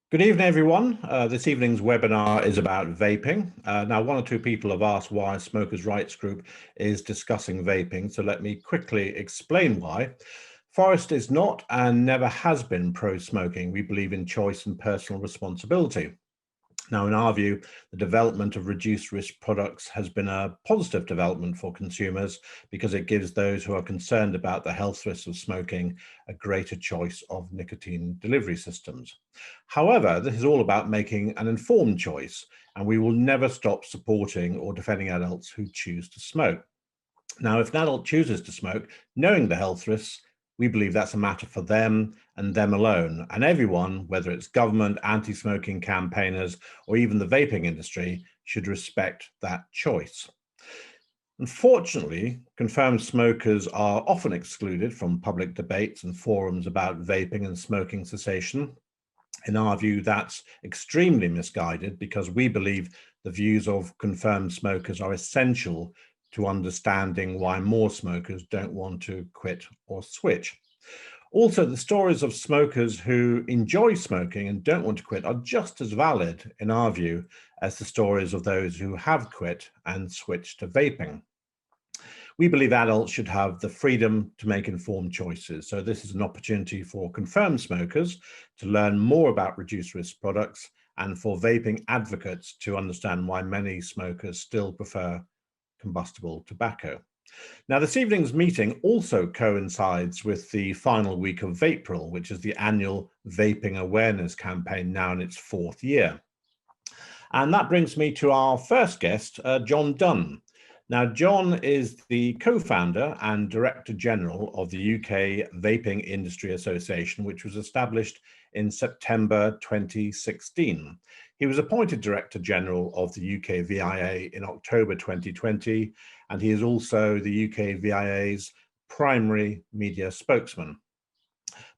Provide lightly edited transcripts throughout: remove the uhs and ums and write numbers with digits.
Good evening, everyone. This evening's webinar is about vaping. Now, one or two people have asked why Smokers' Rights Group is discussing vaping, so let me quickly explain why. Forest is not and never has been pro-smoking. We believe in choice and personal responsibility. Now, in our view, the development of reduced risk products has been a positive development for consumers because it gives those who are concerned about the health risks of smoking a greater choice of nicotine delivery systems. However, this is all about making an informed choice, and we will never stop supporting or defending adults who choose to smoke. Now, if an adult chooses to smoke, knowing the health risks, we believe that's a matter for them and them alone. And everyone, whether it's government, anti-smoking campaigners, or even the vaping industry, should respect that choice. Unfortunately, confirmed smokers are often excluded from public debates and forums about vaping and smoking cessation. In our view, that's extremely misguided because we believe the views of confirmed smokers are essential to understanding why more smokers don't want to quit or switch. Also, the stories of smokers who enjoy smoking and don't want to quit are just as valid, in our view, as the stories of those who have quit and switched to vaping. We believe adults should have the freedom to make informed choices. So this is an opportunity for confirmed smokers to learn more about reduced risk products and for vaping advocates to understand why many smokers still prefer combustible tobacco. Now, this evening's meeting also coincides with the final week of April, which is the annual vaping awareness campaign, now in its fourth year. And that brings me to our first guest, John Dunne. Now, John is the co-founder and director general of the UK Vaping Industry Association, which was established in September 2016. He was appointed director general of the UKVIA in October 2020, and he is also the UKVIA's primary media spokesman.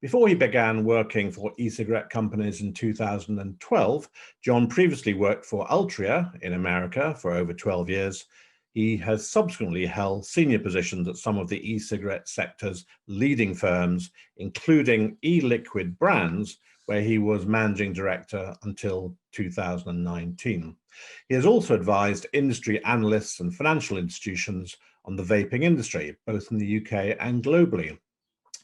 Before he began working for e-cigarette companies in 2012, John previously worked for Altria in America for over 12 years. He has subsequently held senior positions at some of the e-cigarette sector's leading firms, including e-liquid brands, where he was managing director until 2019. He has also advised industry analysts and financial institutions on the vaping industry, both in the UK and globally.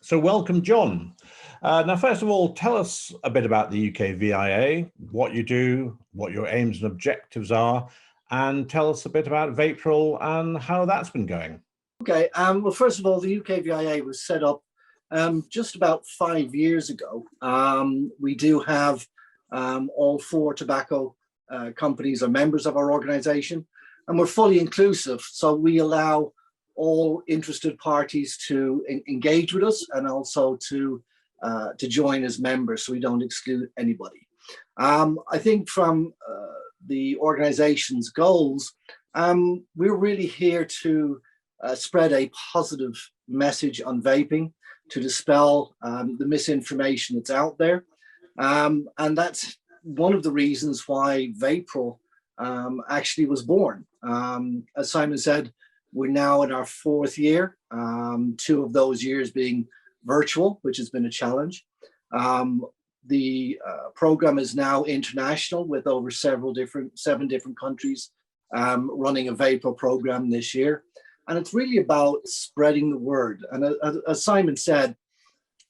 So welcome, John. Now, first of all, tell us a bit about the UKVIA, what you do, what your aims and objectives are, and tell us a bit about Vapril and how that's been going. Okay, well, first of all, the UKVIA was set up just about 5 years ago. We do have all four tobacco companies are members of our organization, and we're fully inclusive. So we allow all interested parties to engage with us and also to join as members, so we don't exclude anybody. I think from the organization's goals, we're really here to spread a positive message on vaping, to dispel the misinformation that's out there. And that's one of the reasons why Vapril actually was born. As Simon said, we're now in our fourth year, 2 of those years being virtual, which has been a challenge. The program is now international with over 7 different countries running a Vapril program this year. And it's really about spreading the word. And as Simon said,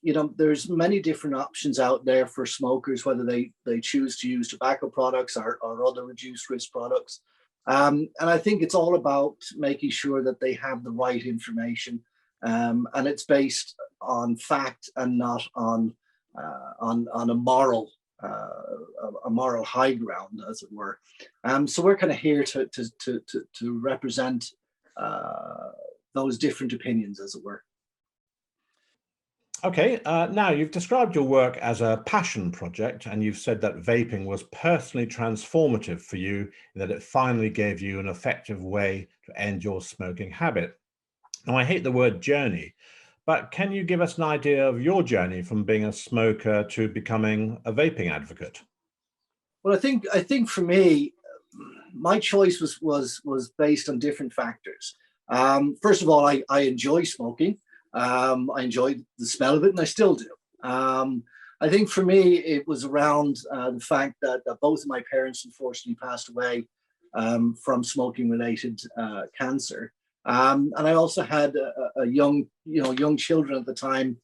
you know, there's many different options out there for smokers, whether they choose to use tobacco products or other reduced risk products. And I think it's all about making sure that they have the right information, and it's based on fact and not on a moral high ground, as it were. So we're kind of here to represent those different opinions, as it were. Okay, now you've described your work as a passion project, and you've said that vaping was personally transformative for you, and that it finally gave you an effective way to end your smoking habit. Now, I hate the word journey, but can you give us an idea of your journey from being a smoker to becoming a vaping advocate? Well, I think for me, my choice was based on different factors. First of all, I enjoy smoking. I enjoy the smell of it, and I still do. I think for me, it was around the fact that both of my parents unfortunately passed away from smoking-related cancer, and I also had a young children at the time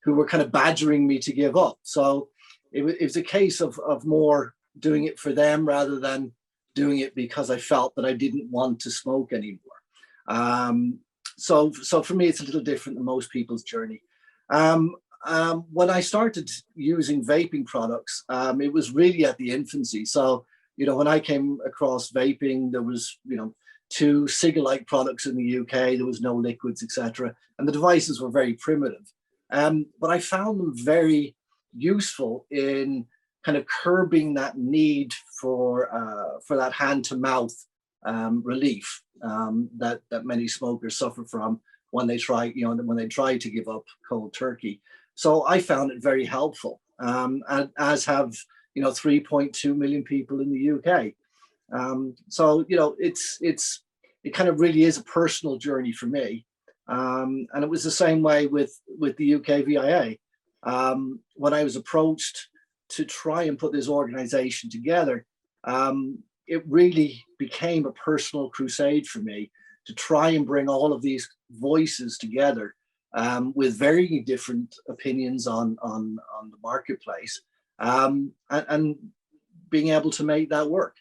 who were kind of badgering me to give up. So it was a case of more doing it for them rather than doing it because I felt that I didn't want to smoke anymore. So for me, it's a little different than most people's journey. When I started using vaping products, it was really at the infancy. So, when I came across vaping, there was, 2 cig-like products in the UK. There was no liquids, etc. And the devices were very primitive. But I found them very useful in kind of curbing that need for that hand-to-mouth relief that many smokers suffer from when they try to give up cold turkey. So I found it very helpful, as have 3.2 million people in the UK. So it kind of really is a personal journey for me, and it was the same way with the UKVIA. When I was approached to try and put this organization together, it really became a personal crusade for me to try and bring all of these voices together with very different opinions on the marketplace, and being able to make that work.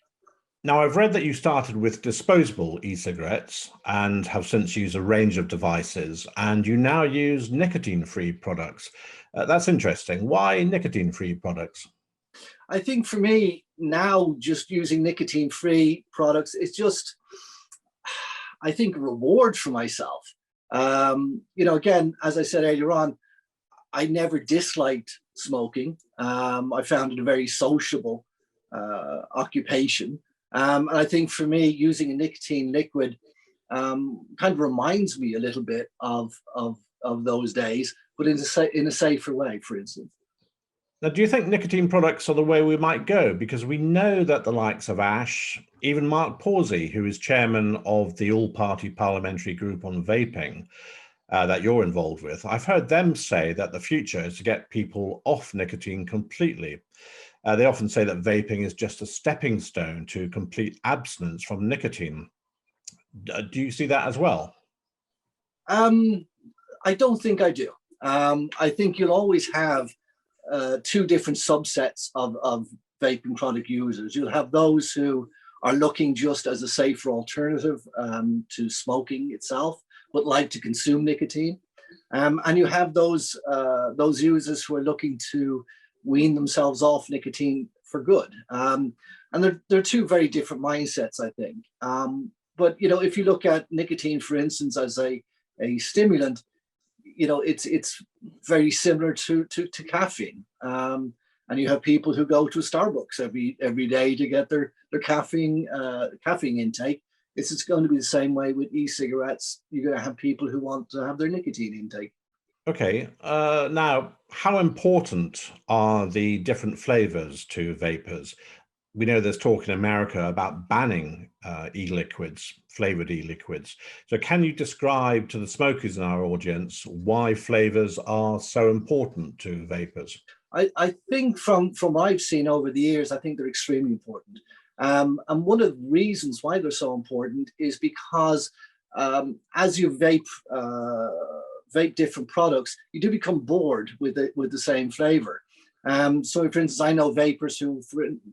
Now, I've read that you started with disposable e-cigarettes and have since used a range of devices, and you now use nicotine-free products. That's interesting. Why nicotine-free products? I think for me now, just using nicotine-free products, it's just, I think, a reward for myself. Again, as I said earlier on, I never disliked smoking. I found it a very sociable occupation. And I think for me, using a nicotine liquid kind of reminds me a little bit of those days, but in a safer way, for instance. Now, do you think nicotine products are the way we might go? Because we know that the likes of Ash, even Mark Pawsey, who is chairman of the all-party parliamentary group on vaping that you're involved with, I've heard them say that the future is to get people off nicotine completely. They often say that vaping is just a stepping stone to complete abstinence from nicotine. Do you see that as well? I don't think I do. I think you'll always have 2 different subsets of vaping product users. You'll have those who are looking just as a safer alternative to smoking itself, but like to consume nicotine. And you have those users who are looking to wean themselves off nicotine for good. And they're 2 very different mindsets, I think. But if you look at nicotine, for instance, as a stimulant, it's very similar to caffeine. And you have people who go to Starbucks every day to get their caffeine intake. It's going to be the same way with e-cigarettes. You're going to have people who want to have their nicotine intake. Okay. Now, how important are the different flavors to vapors? We know there's talk in America about banning e-liquids, flavored e-liquids. So can you describe to the smokers in our audience why flavors are so important to vapors? I think from what I've seen over the years, I think they're extremely important. And one of the reasons why they're so important is because as you vape different products, you do become bored with the same flavor. So for instance, I know vapers who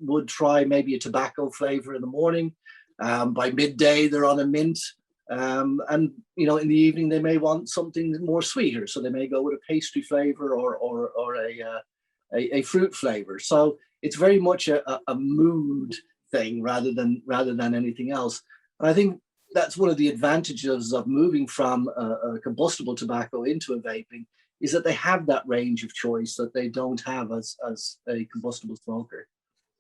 would try maybe a tobacco flavor in the morning. By midday, they're on a mint. And in the evening, they may want something more sweeter. So they may go with a pastry flavor or a fruit flavor. So it's very much a mood thing rather than anything else. And I think that's one of the advantages of moving from a combustible tobacco into a vaping, is that they have that range of choice that they don't have as a combustible smoker.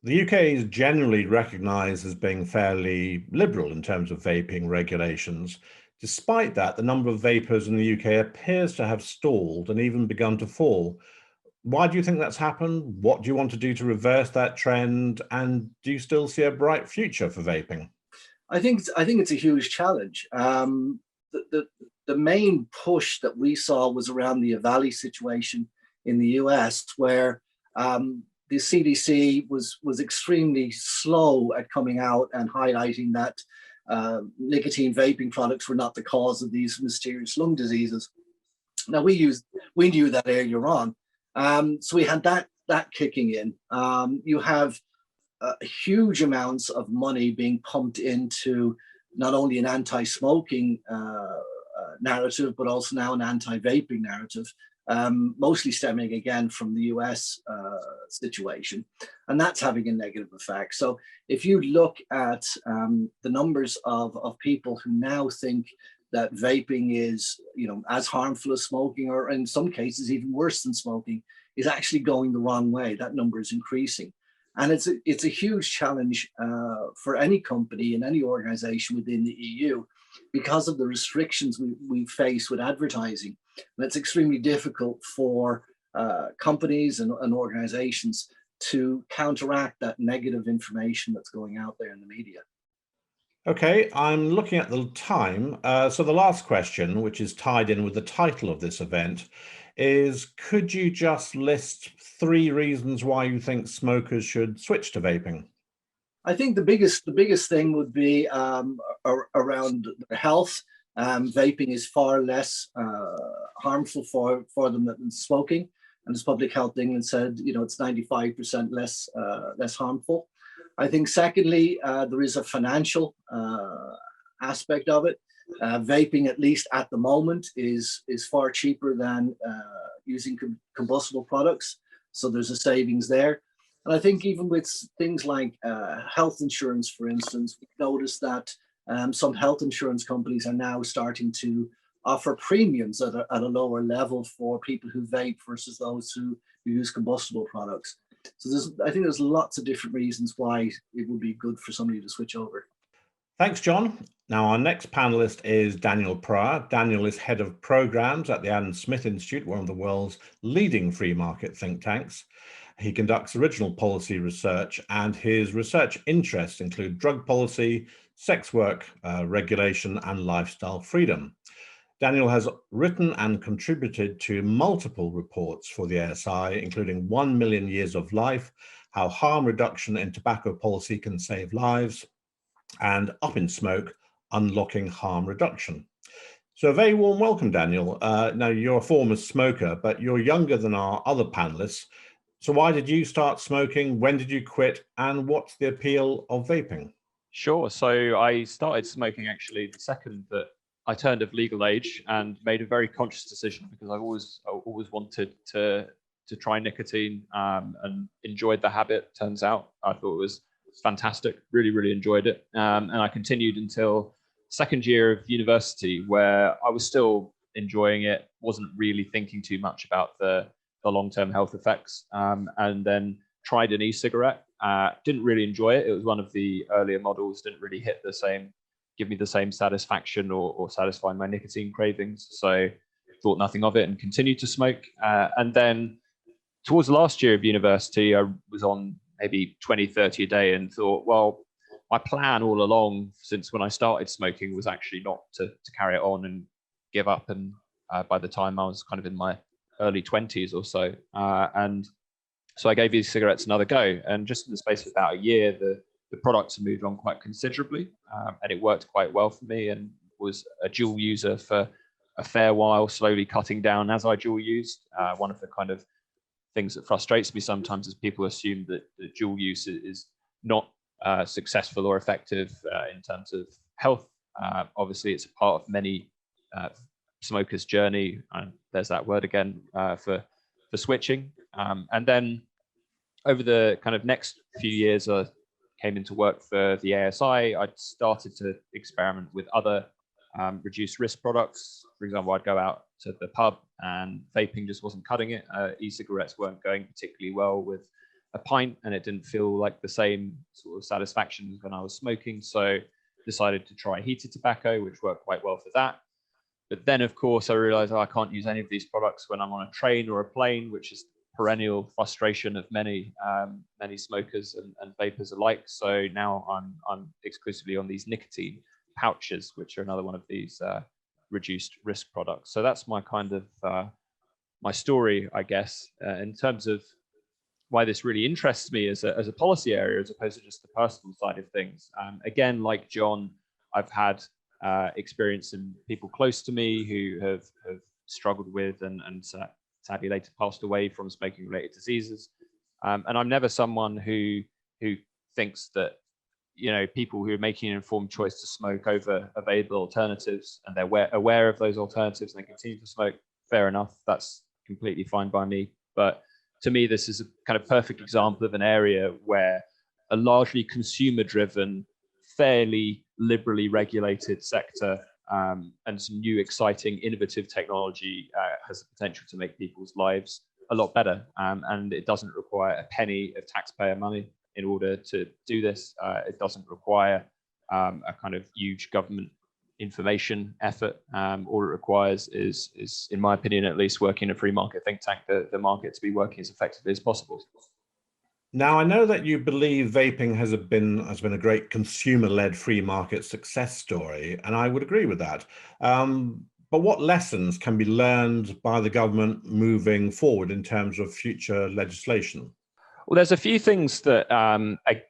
The UK is generally recognised as being fairly liberal in terms of vaping regulations. Despite that, the number of vapers in the UK appears to have stalled and even begun to fall. Why do you think that's happened? What do you want to do to reverse that trend? And do you still see a bright future for vaping? I think it's a huge challenge. The main push that we saw was around the EVALI situation in the US, where The CDC was extremely slow at coming out and highlighting that nicotine vaping products were not the cause of these mysterious lung diseases. Now we knew that earlier on, so we had that kicking in. You have huge amounts of money being pumped into not only an anti-smoking narrative, but also now an anti-vaping narrative, mostly stemming again from the US situation, and that's having a negative effect. So if you look at the numbers of people who now think that vaping is, as harmful as smoking, or in some cases even worse than smoking, is actually going the wrong way, that number is increasing. And it's a huge challenge for any company and any organization within the EU because of the restrictions we face with advertising. And it's extremely difficult for companies and organizations to counteract that negative information that's going out there in the media. Okay, I'm looking at the time. So the last question, which is tied in with the title of this event, is could you just list 3 reasons why you think smokers should switch to vaping? I think the biggest thing would be around their health. Vaping is far less harmful for them than smoking, and as Public Health England said, it's 95% less harmful. I think secondly, there is a financial aspect of it. Vaping, at least at the moment, is far cheaper than using combustible products, so there's a savings there. And I think even with things like health insurance, for instance, we've noticed that some health insurance companies are now starting to offer premiums at a lower level for people who vape versus those who use combustible products. So I think there's lots of different reasons why it would be good for somebody to switch over. Thanks, John. Now, our next panelist is Daniel Pryor. Daniel is head of programs at the Adam Smith Institute, one of the world's leading free market think tanks. He conducts original policy research, and his research interests include drug policy, sex work regulation, and lifestyle freedom. Daniel has written and contributed to multiple reports for the ASI, including 1 Million Years of Life, How Harm Reduction in Tobacco Policy Can Save Lives, and Up in Smoke, Unlocking Harm Reduction. So a very warm welcome, Daniel. Now, you're a former smoker, but you're younger than our other panelists. So why did you start smoking? When did you quit? And what's the appeal of vaping? Sure. So I started smoking actually the second that I turned of legal age, and made a very conscious decision because I always wanted to try nicotine and enjoyed the habit. Turns out I thought it was fantastic. Really enjoyed it, and I continued until second year of university, where I was still enjoying it. Wasn't really thinking too much about the long-term health effects, and then tried an e-cigarette. Didn't really enjoy it. It was one of the earlier models. Didn't really give me the same satisfaction or satisfy my nicotine cravings. So thought nothing of it and continued to smoke. And then towards the last year of university, I was on maybe 20, 30 a day, and thought, well, my plan all along since when I started smoking was actually not to carry it on and give up. And by the time I was kind of in my early 20s or so. And so I gave these cigarettes another go. And just in the space of about a year, the products have moved on quite considerably, and it worked quite well for me, and was a dual user for a fair while, slowly cutting down as I dual used. One of the kind of things that frustrates me sometimes is people assume that the dual use is not successful or effective in terms of health. Obviously, it's a part of many smokers' journey, and there's that word again for switching. And then over the kind of next few years, I came into work for the ASI. I started to experiment with other reduced risk products. For example, I'd go out to the pub and vaping just wasn't cutting it. E-cigarettes weren't going particularly well with a pint, and it didn't feel like the same sort of satisfaction as when I was smoking. So decided to try heated tobacco, which worked quite well for that. But then, of course, I realized I can't use any of these products when I'm on a train or a plane, which is perennial frustration of many smokers and vapers alike. So now I'm exclusively on these nicotine pouches, which are another one of these reduced risk products. So that's my kind of my story, I guess. In terms of why this really interests me as a policy area as opposed to just the personal side of things. Again, like John, I've had experience in people close to me who have struggled with and sadly later passed away from smoking related diseases. And I'm never someone who thinks that, you know, people who are making an informed choice to smoke over available alternatives and they're aware of those alternatives and they continue to smoke, fair enough, that's completely fine by me. But to me, this is a kind of perfect example of an area where a largely consumer-driven, fairly liberally regulated sector and some new, exciting, innovative technology has the potential to make people's lives a lot better. And it doesn't require a penny of taxpayer money in order to do this. It doesn't require a kind of huge government information effort. All it requires is, in my opinion, at least, working in a free market think tank, the market to be working as effectively as possible. Now, I know that you believe vaping has been a great consumer-led free market success story, and I would agree with that. But what lessons can be learned by the government moving forward in terms of future legislation? Well, there's a few things that,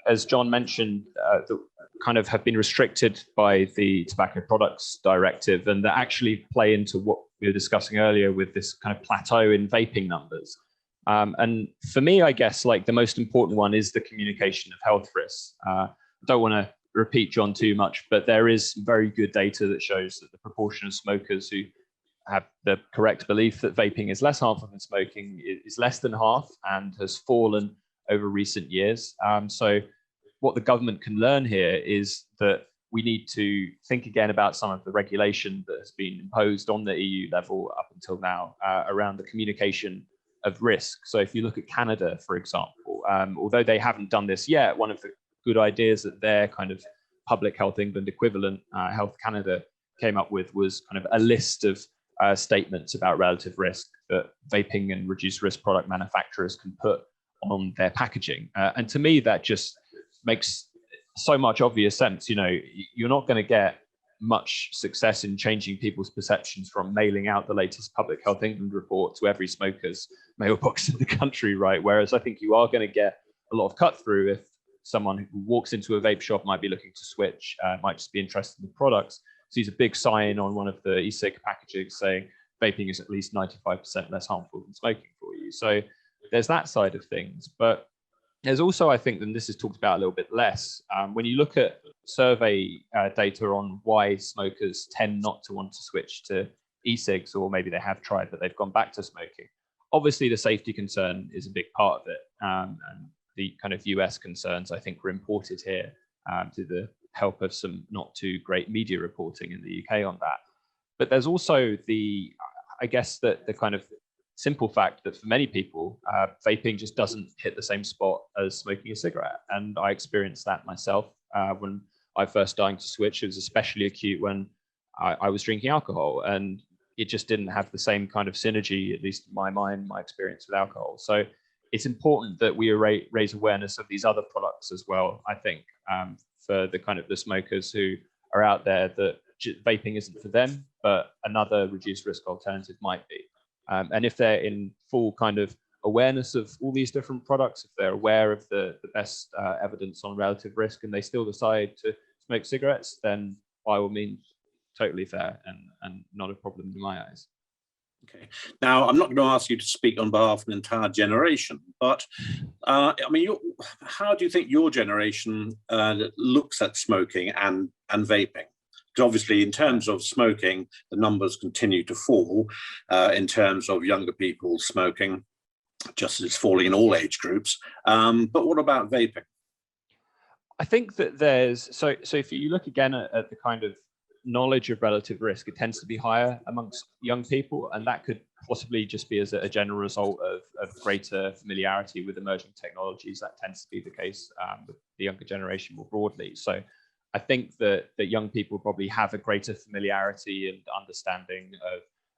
as John mentioned, that kind of have been restricted by the Tobacco Products Directive, and that actually play into what we were discussing earlier with this kind of plateau in vaping numbers. And for me, I guess, like, the most important one is the communication of health risks. I don't want to repeat John too much, but there is very good data that shows that the proportion of smokers who have the correct belief that vaping is less harmful than smoking is less than half and has fallen over recent years. So what the government can learn here is that we need to think again about some of the regulation that has been imposed on the EU level up until now around the communication of risk. So if you look at Canada, for example, although they haven't done this yet, one of the good ideas that their kind of Public Health England equivalent, Health Canada, came up with was kind of a list of statements about relative risk that vaping and reduced risk product manufacturers can put on their packaging. And to me, that just makes so much obvious sense. You know, you're not going to get much success in changing people's perceptions from mailing out the latest Public Health England report to every smoker's mailbox in the country, right? Whereas I think you are going to get a lot of cut through if someone who walks into a vape shop might be looking to switch, might just be interested in the products, sees a big sign on one of the e-cig packaging saying vaping is at least 95% less harmful than smoking for you. So there's that side of things. But there's also, I think, and this is talked about a little bit less, when you look at survey data on why smokers tend not to want to switch to e-cigs, or maybe they have tried but they've gone back to smoking, obviously the safety concern is a big part of it. And the kind of US concerns, I think, were imported here to the help of some not too great media reporting in the UK on that. But there's also the, I guess, that the kind of simple fact that for many people, vaping just doesn't hit the same spot as smoking a cigarette. And I experienced that myself when I first started to switch. It was especially acute when I was drinking alcohol, and it just didn't have the same kind of synergy, at least in my mind, my experience with alcohol. So it's important that we raise awareness of these other products as well, I think, for the kind of the smokers who are out there, that vaping isn't for them, but another reduced risk alternative might be. And if they're in full kind of awareness of all these different products, if they're aware of the best evidence on relative risk, and they still decide to smoke cigarettes, then by all means, totally fair and not a problem in my eyes. Okay. Now, I'm not going to ask you to speak on behalf of an entire generation, but I mean, how do you think your generation looks at smoking and vaping? Because obviously, in terms of smoking, the numbers continue to fall. In terms of younger people smoking, just as it's falling in all age groups. But what about vaping? I think that there's, so if you look again at the kind of knowledge of relative risk, it tends to be higher amongst young people, and that could possibly just be as a general result of greater familiarity with emerging technologies. That tends to be the case with the younger generation more broadly. So I think that young people probably have a greater familiarity and understanding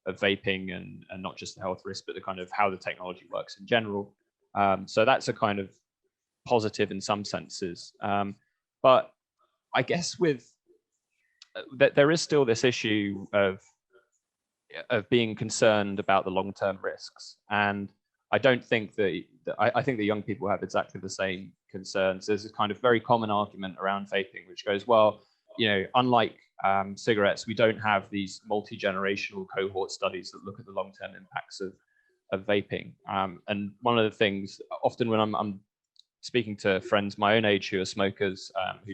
of vaping and not just the health risk, but the kind of how the technology works in general. So that's a kind of positive in some senses. But I guess with that, there is still this issue of being concerned about the long-term risks. And I don't think that, I think the young people have exactly the same concerns. There's a kind of very common argument around vaping, which goes, well, you know, unlike cigarettes, we don't have these multi-generational cohort studies that look at the long-term impacts of vaping. And one of the things, often when I'm speaking to friends my own age who are smokers, who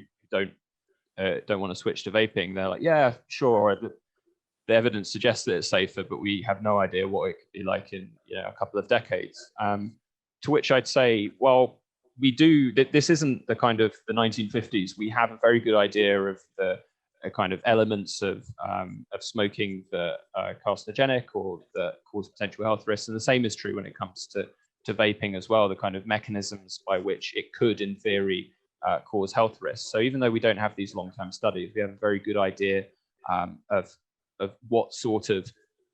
don't want to switch to vaping, they're like, yeah, sure, the evidence suggests that it's safer, but we have no idea what it could be like in, you know, a couple of decades. To which I'd say, well, we do. This isn't the kind of the 1950s. We have a very good idea of the kind of elements of smoking that are carcinogenic or that cause potential health risks, and the same is true when it comes to vaping as well. The kind of mechanisms by which it could, in theory, cause health risks. So even though we don't have these long-term studies, we have a very good idea of what sort of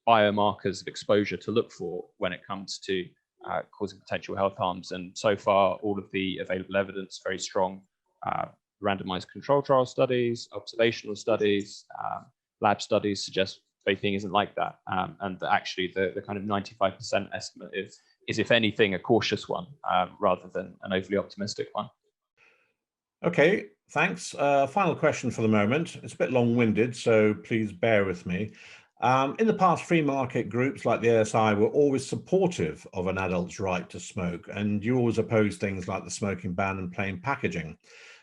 biomarkers of exposure to look for when it comes to causing potential health harms. And so far, all of the available evidence, very strong randomized control trial studies, observational studies, lab studies suggest vaping isn't like that. And that actually the kind of 95% estimate is, if anything, a cautious one rather than an overly optimistic one. Okay, thanks. Final question for the moment. It's a bit long-winded, so please bear with me. In the past, free market groups like the ASI were always supportive of an adult's right to smoke, and you always oppose things like the smoking ban and plain packaging.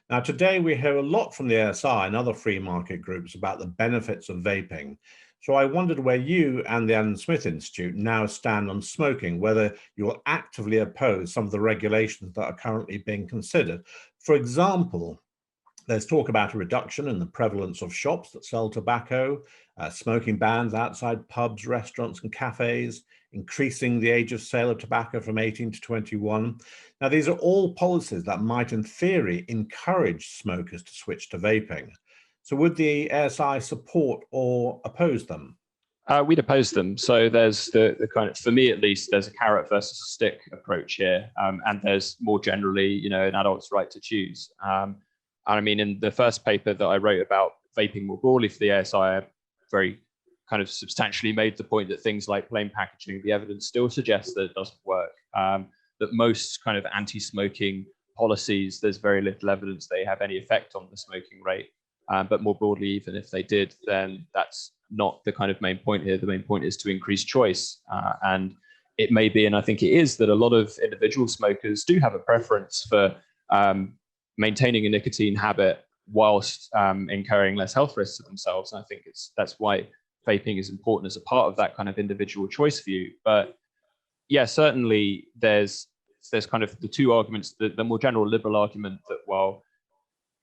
Now, today we hear a lot from the ASI and other free market groups about the benefits of vaping. So I wondered where you and the Adam Smith Institute now stand on smoking, whether you'll actively oppose some of the regulations that are currently being considered. For example, there's talk about a reduction in the prevalence of shops that sell tobacco, smoking bans outside pubs, restaurants and cafes, increasing the age of sale of tobacco from 18 to 21. Now, these are all policies that might, in theory, encourage smokers to switch to vaping. So would the ASI support or oppose them? We'd oppose them. So there's the kind of, for me at least, there's a carrot versus stick approach here. And there's more generally, you know, an adult's right to choose. And I mean, in the first paper that I wrote about vaping more broadly for the ASI, I very kind of substantially made the point that things like plain packaging, the evidence still suggests that it doesn't work. That most kind of anti-smoking policies, there's very little evidence they have any effect on the smoking rate. But more broadly, even if they did, then that's not the kind of main point here. The main point is to increase choice. And it may be, and I think it is, that a lot of individual smokers do have a preference for maintaining a nicotine habit whilst incurring less health risks to themselves. And I think that's why vaping is important as a part of that kind of individual choice view. But yeah, certainly there's kind of the two arguments, the more general liberal argument that, well,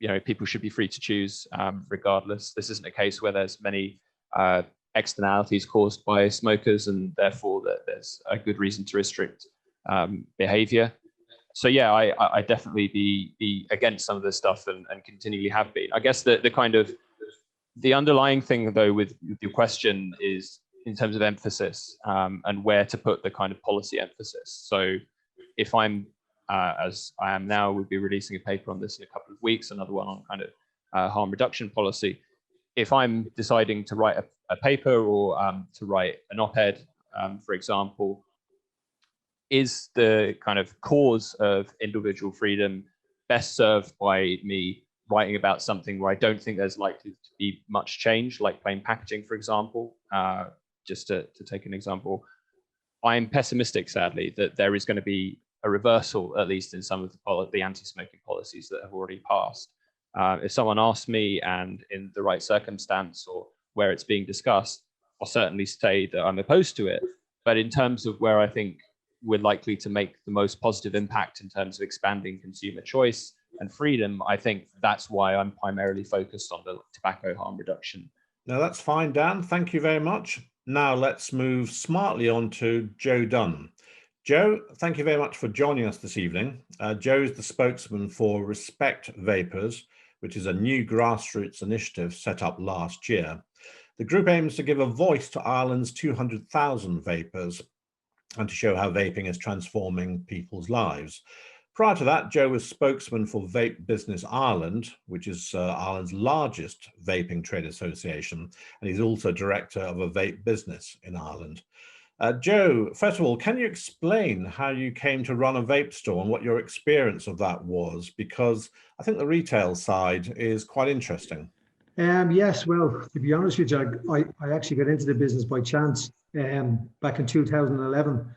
you know, people should be free to choose regardless. This isn't a case where there's many externalities caused by smokers, and therefore that there's a good reason to restrict behavior. So yeah, I definitely be against some of this stuff and continually have been. I guess the kind of the underlying thing though with your question is in terms of emphasis and where to put the kind of policy emphasis. So if I'm as I am now, we'll be releasing a paper on this in a couple of weeks, another one on kind of harm reduction policy. If I'm deciding to write a paper or to write an op-ed, for example, is the kind of cause of individual freedom best served by me writing about something where I don't think there's likely to be much change, like plain packaging, for example? Just to take an example, I'm pessimistic, sadly, that there is going to be a reversal, at least in some of the anti-smoking policies that have already passed. If someone asks me, and in the right circumstance or where it's being discussed, I'll certainly say that I'm opposed to it. But in terms of where I think we're likely to make the most positive impact in terms of expanding consumer choice and freedom, I think that's why I'm primarily focused on the tobacco harm reduction. No, that's fine, Dan. Thank you very much. Now let's move smartly on to Joe Dunn. Joe, thank you very much for joining us this evening. Joe is the spokesman for Respect Vapers, which is a new grassroots initiative set up last year. The group aims to give a voice to Ireland's 200,000 vapers and to show how vaping is transforming people's lives. Prior to that, Joe was spokesman for Vape Business Ireland, which is Ireland's largest vaping trade association, and he's also director of a vape business in Ireland. Joe, first of all, can you explain how you came to run a vape store and what your experience of that was? Because I think the retail side is quite interesting. Yes, well, to be honest with you, I actually got into the business by chance. Back in 2011,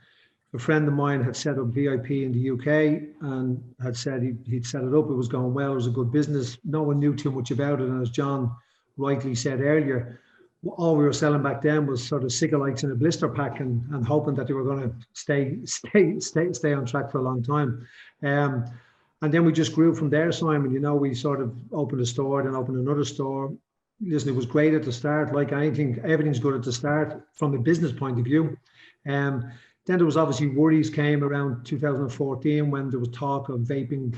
a friend of mine had set up VIP in the UK and had said he'd set it up. It was going well. It was a good business. No one knew too much about it. And as John rightly said earlier, all we were selling back then was sort of cigarettes in a blister pack and hoping that they were going to stay on track for a long time. And then we just grew from there, Simon. You know, we sort of opened a store, then opened another store. Listen, it was great at the start. Like anything, everything's good at the start from a business point of view. Then there was obviously worries came around 2014 when there was talk of vaping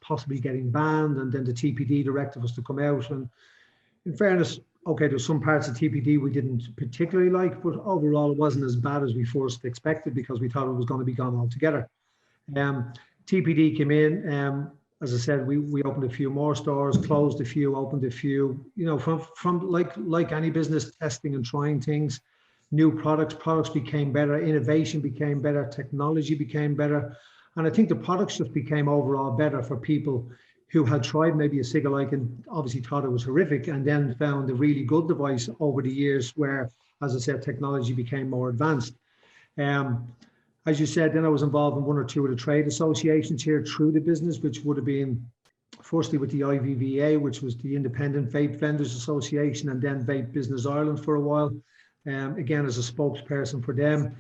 possibly getting banned, and then the TPD directive was to come out. And in fairness, okay, there's some parts of TPD we didn't particularly like, but overall it wasn't as bad as we first expected because we thought it was going to be gone altogether. TPD came in. As I said, we opened a few more stores, closed a few, opened a few. You know, from like any business, testing and trying things. New products became better, innovation became better, technology became better. And I think the products just became overall better for people who had tried maybe a cigarette and obviously thought it was horrific and then found a really good device over the years where, as I said, technology became more advanced. As you said, then I was involved in one or two of the trade associations here through the business, which would have been firstly with the UKVIA, which was the Independent Vape Vendors Association, and then Vape Business Ireland for a while. Again, as a spokesperson for them.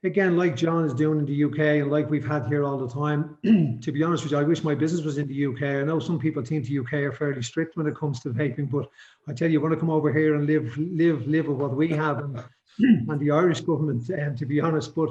Again, like John is doing in the UK and like we've had here all the time, to be honest with you, I wish my business was in the UK. I know some people think the UK are fairly strict when it comes to vaping, but I tell you, want to come over here and live with what we have and the Irish government, to be honest. But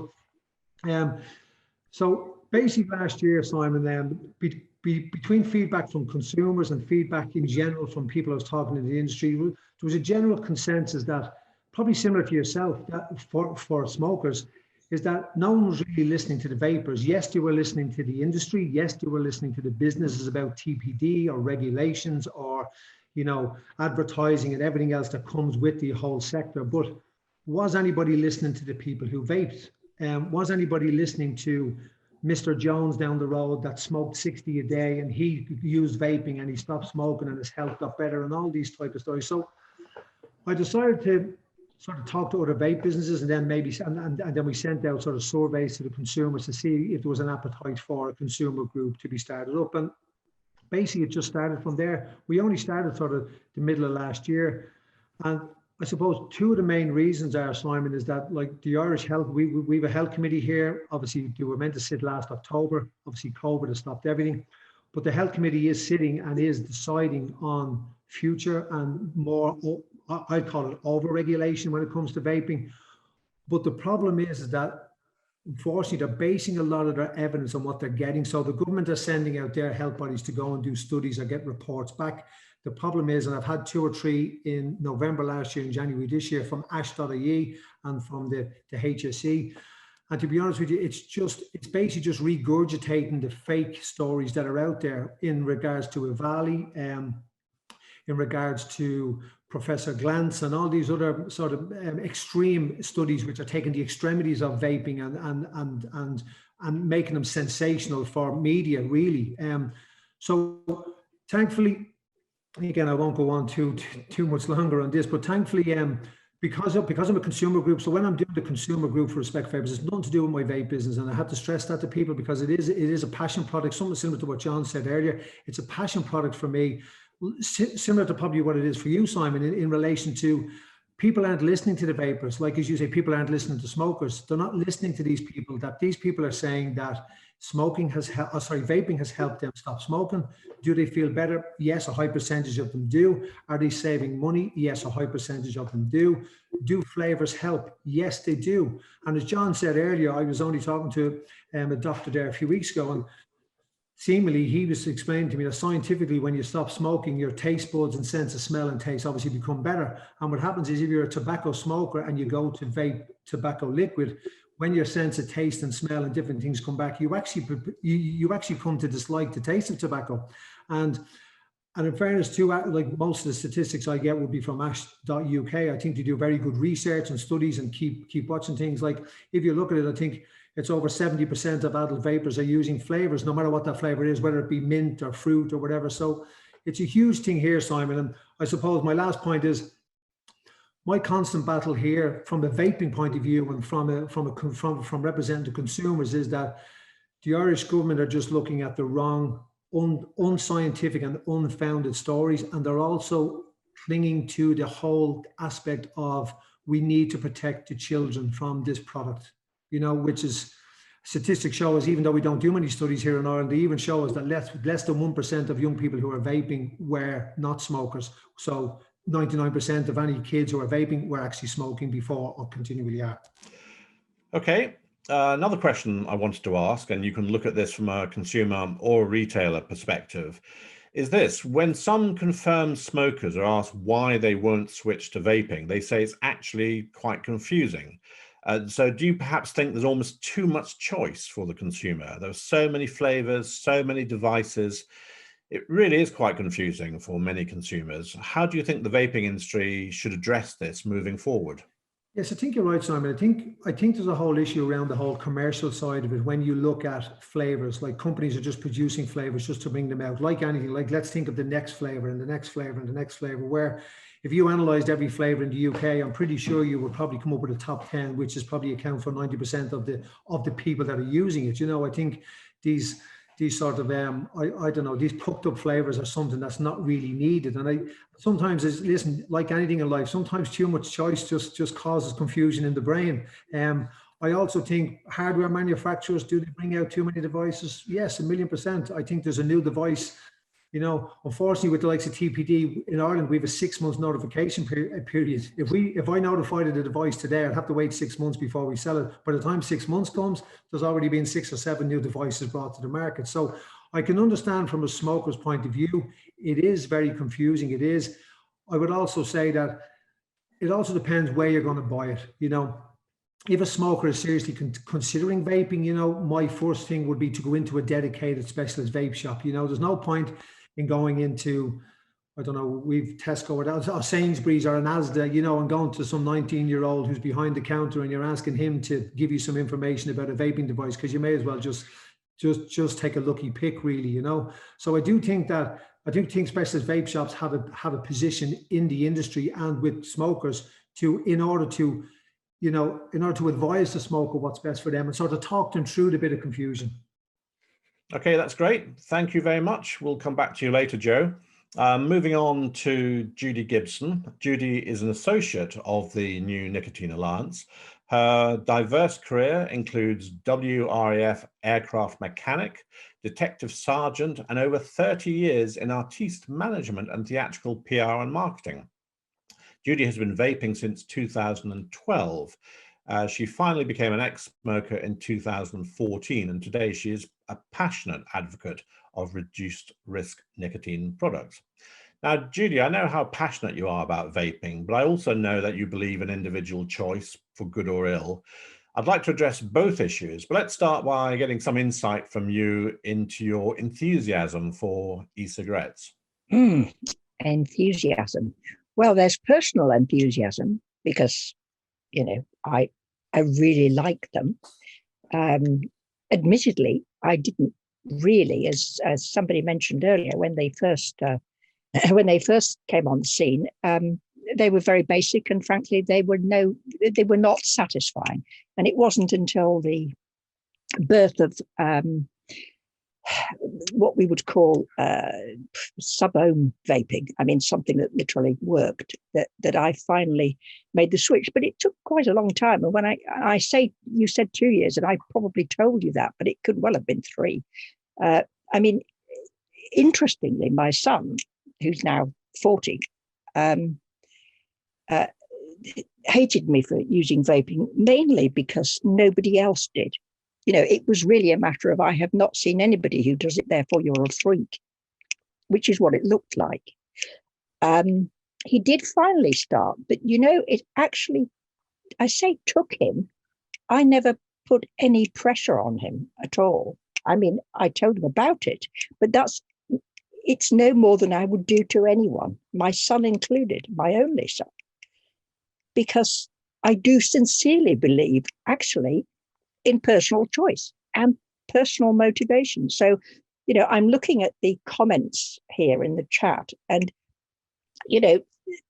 so basically last year, Simon, between feedback from consumers and feedback in general from people I was talking in the industry, there was a general consensus that, probably similar to yourself, that for smokers, is that no one was really listening to the vapers. Yes, they were listening to the industry. Yes, they were listening to the businesses about TPD or regulations or, you know, advertising and everything else that comes with the whole sector. But was anybody listening to the people who vaped? Was anybody listening to Mr. Jones down the road that smoked 60 a day and he used vaping and he stopped smoking and his health got better and all these type of stories? So I decided to sort of talk to other vape businesses and then maybe, and then we sent out sort of surveys to the consumers to see if there was an appetite for a consumer group to be started up. And basically it just started from there. We only started sort of the middle of last year. And I suppose two of the main reasons are, Simon, is that like the Irish health, we have a health committee here. Obviously they were meant to sit last October. Obviously COVID has stopped everything. But the health committee is sitting and is deciding on future and more, I'd call it over-regulation when it comes to vaping. But the problem is that, unfortunately, they're basing a lot of their evidence on what they're getting. So the government are sending out their health bodies to go and do studies or get reports back. The problem is, and I've had 2 or 3 in November last year and January this year from ash.ie and from the HSE. And to be honest with you, it's basically just regurgitating the fake stories that are out there in regards to Ivali, in regards to Professor Glantz and all these other sort of extreme studies which are taking the extremities of vaping and making them sensational for media, really. So thankfully, again, I won't go on too much longer on this, but thankfully, because I'm a consumer group, so when I'm doing the consumer group for Respect Vapers, it's nothing to do with my vape business, and I have to stress that to people because it is a passion product, something similar to what John said earlier. It's a passion product for me, similar to probably what it is for you, Simon, in relation to people aren't listening to the vapers. Like as you say, people aren't listening to smokers. They're not listening to these people, that these people are saying that vaping has helped them stop smoking. Do they feel better? Yes, a high percentage of them do. Are they saving money? Yes, a high percentage of them do. Do flavors help? Yes, they do. And as John said earlier, I was only talking to a doctor there a few weeks ago, and seemingly he was explaining to me that scientifically when you stop smoking, your taste buds and sense of smell and taste obviously become better. And what happens is if you're a tobacco smoker and you go to vape tobacco liquid, when your sense of taste and smell and different things come back, you actually come to dislike the taste of tobacco. And And in fairness to, like most of the statistics I get would be from ash.uk. I think they do very good research and studies and keep watching things. Like if you look at it, I think it's over 70% of adult vapers are using flavors, no matter what that flavor is, whether it be mint or fruit or whatever. So it's a huge thing here, Simon. And I suppose my last point is my constant battle here from a vaping point of view and from representing the consumers is that the Irish government are just looking at the wrong, unscientific and unfounded stories, and they're also clinging to the whole aspect of we need to protect the children from this product, you know, which is statistics show us, even though we don't do many studies here in Ireland, they even show us that less than 1% of young people who are vaping were not smokers. So 99% of any kids who are vaping were actually smoking before or continually are. Okay. Another question I wanted to ask, and you can look at this from a consumer or a retailer perspective, is this: when some confirmed smokers are asked why they won't switch to vaping, they say it's actually quite confusing. So do you perhaps think there's almost too much choice for the consumer? There are so many flavors, so many devices. It really is quite confusing for many consumers. How do you think the vaping industry should address this moving forward? Yes, I think you're right, Simon. I think there's a whole issue around the whole commercial side of it. When you look at flavors, like companies are just producing flavors just to bring them out, like anything. Like let's think of the next flavor and the next flavor and the next flavor. Where if you analysed every flavor in the UK, I'm pretty sure you would probably come up with a top 10, which is probably account for 90% of the people that are using it. You know, I think these sort of I don't know, these pucked up flavors are something that's not really needed. And sometimes listen, like anything in life, sometimes too much choice just causes confusion in the brain. I also think hardware manufacturers, do they bring out too many devices? Yes, 1,000,000%. I think there's a new device. You know, unfortunately, with the likes of TPD in Ireland, we have a 6 months notification period. If I notified the device today, I'd have to wait 6 months before we sell it. By the time 6 months comes, there's already been 6 or 7 new devices brought to the market. So I can understand from a smoker's point of view, it is very confusing. It is. I would also say that it also depends where you're going to buy it. You know, if a smoker is seriously considering vaping, you know, my first thing would be to go into a dedicated specialist vape shop. You know, there's no point in going into, I don't know, we've Tesco or Sainsbury's or an Asda, you know, and going to some 19-year-old who's behind the counter and you're asking him to give you some information about a vaping device, because you may as well just take a lucky pick, really, you know. So I do think specialist vape shops have a position in the industry and with smokers in order to advise the smoker what's best for them and sort of talk them through the bit of confusion. Okay, that's great. Thank you very much. We'll come back to you later, Joe. Moving on to Judy Gibson. Judy is an associate of the New Nicotine Alliance. Her diverse career includes WRAF aircraft mechanic, detective sergeant, and over 30 years in artiste management and theatrical PR and marketing. Judy has been vaping since 2012. She finally became an ex-smoker in 2014, and today she is a passionate advocate of reduced risk nicotine products. Now, Judy, I know how passionate you are about vaping, but I also know that you believe in individual choice for good or ill. I'd like to address both issues, but let's start by getting some insight from you into your enthusiasm for e-cigarettes. Enthusiasm. Well, there's personal enthusiasm because, you know, I really like them. Admittedly, I didn't really, as somebody mentioned earlier, when they first came on the scene, they were very basic, and frankly, they were not satisfying. And it wasn't until the birth of what we would call sub-ohm vaping, I mean, something that literally worked, that I finally made the switch. But it took quite a long time. And when I say, you said 2 years, and I probably told you that, but it could well have been 3. I mean, interestingly, my son, who's now 40, hated me for using vaping, mainly because nobody else did. You know, it was really a matter of, I have not seen anybody who does it, therefore you're a freak, which is what it looked like. He did finally start, but, you know, it actually, I say took him, I never put any pressure on him at all. I mean, I told him about it, but it's no more than I would do to anyone, my son included, my only son, because I do sincerely believe actually in personal choice and personal motivation. So, you know, I'm looking at the comments here in the chat, and, you know,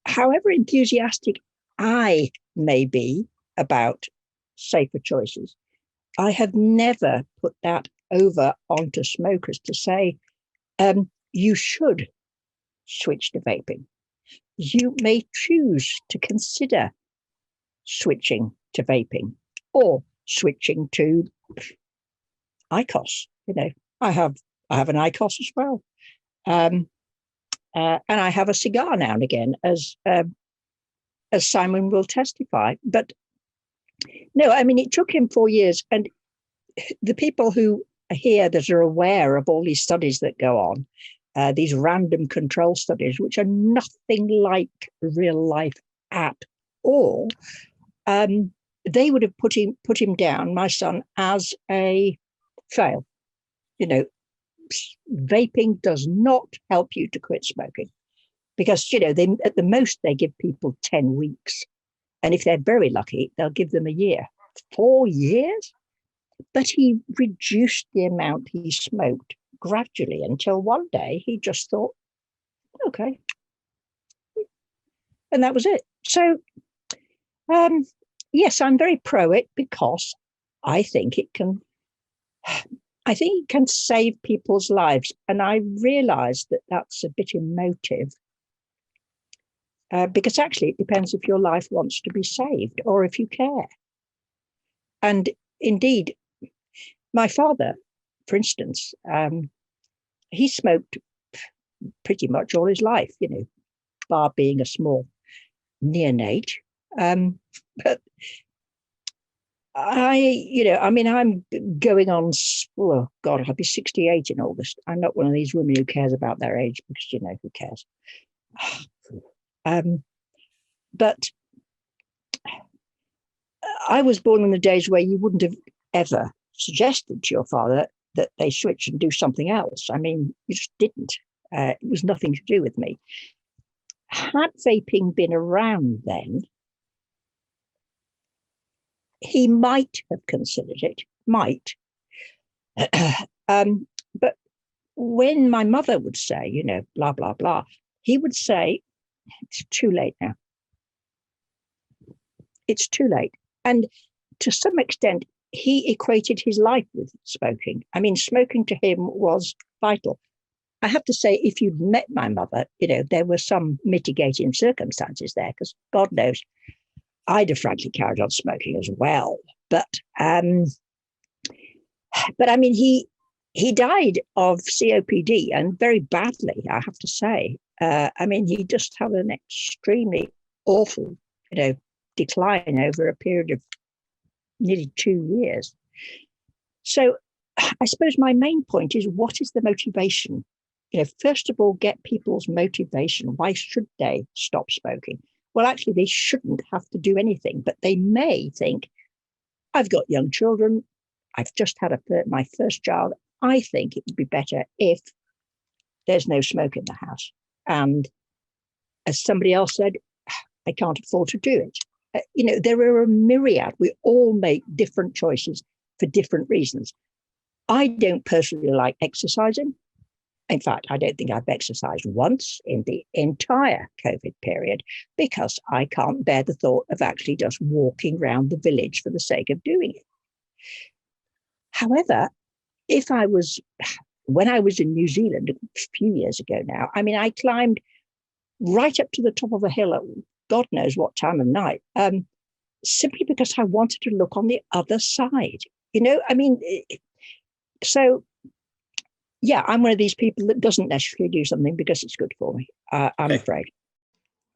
however enthusiastic I may be about safer choices, I have never put that over onto smokers to say, you should switch to vaping. You may choose to consider switching to vaping or switching to IQOS. You know, I have an IQOS as well, and I have a cigar now and again, as Simon will testify. But no, I mean, it took him 4 years, and the people who are here that are aware of all these studies that go on, these random control studies, which are nothing like real life at all, they would have put him down, my son, as a fail. You know, vaping does not help you to quit smoking, because, you know, they at the most they give people 10 weeks, and if they're very lucky, they'll give them a year. 4 years? But he reduced the amount he smoked gradually until one day he just thought, okay, and that was it. So yes, I'm very pro it, because I think it can save people's lives. And I realize that that's a bit emotive, because actually it depends if your life wants to be saved or if you care. And indeed, my father, for instance, he smoked pretty much all his life, you know, bar being a small neonate. But I'm going on, oh God, I'll be 68 in August. I'm not one of these women who cares about their age, because, you know, who cares? But I was born in the days where you wouldn't have ever suggested to your father that they switch and do something else. I mean, you just didn't. It was nothing to do with me. Had vaping been around then, he might have considered it, but when my mother would say, you know, blah, blah, blah, he would say, it's too late now. It's too late. And to some extent, he equated his life with smoking. I mean, smoking to him was vital. I have to say, if you'd met my mother, you know, there were some mitigating circumstances there, because God knows, I'd have frankly carried on smoking as well. But I mean, he died of COPD, and very badly, I have to say. I mean, he just had an extremely awful, you know, decline over a period of nearly 2 years. So I suppose my main point is, what is the motivation? You know, first of all, get people's motivation. Why should they stop smoking? Well, actually, they shouldn't have to do anything, but they may think, I've got young children, I've just had my first child, I think it would be better if there's no smoke in the house. And as somebody else said, I can't afford to do it. You know, there are a myriad. We all make different choices for different reasons. I don't personally like exercising. In fact, I don't think I've exercised once in the entire COVID period, because I can't bear the thought of actually just walking around the village for the sake of doing it. However, when I was in New Zealand a few years ago now, I mean, I climbed right up to the top of a hill at God knows what time of night, simply because I wanted to look on the other side. You know, I mean, so yeah, I'm one of these people that doesn't necessarily do something because it's good for me, I'm afraid.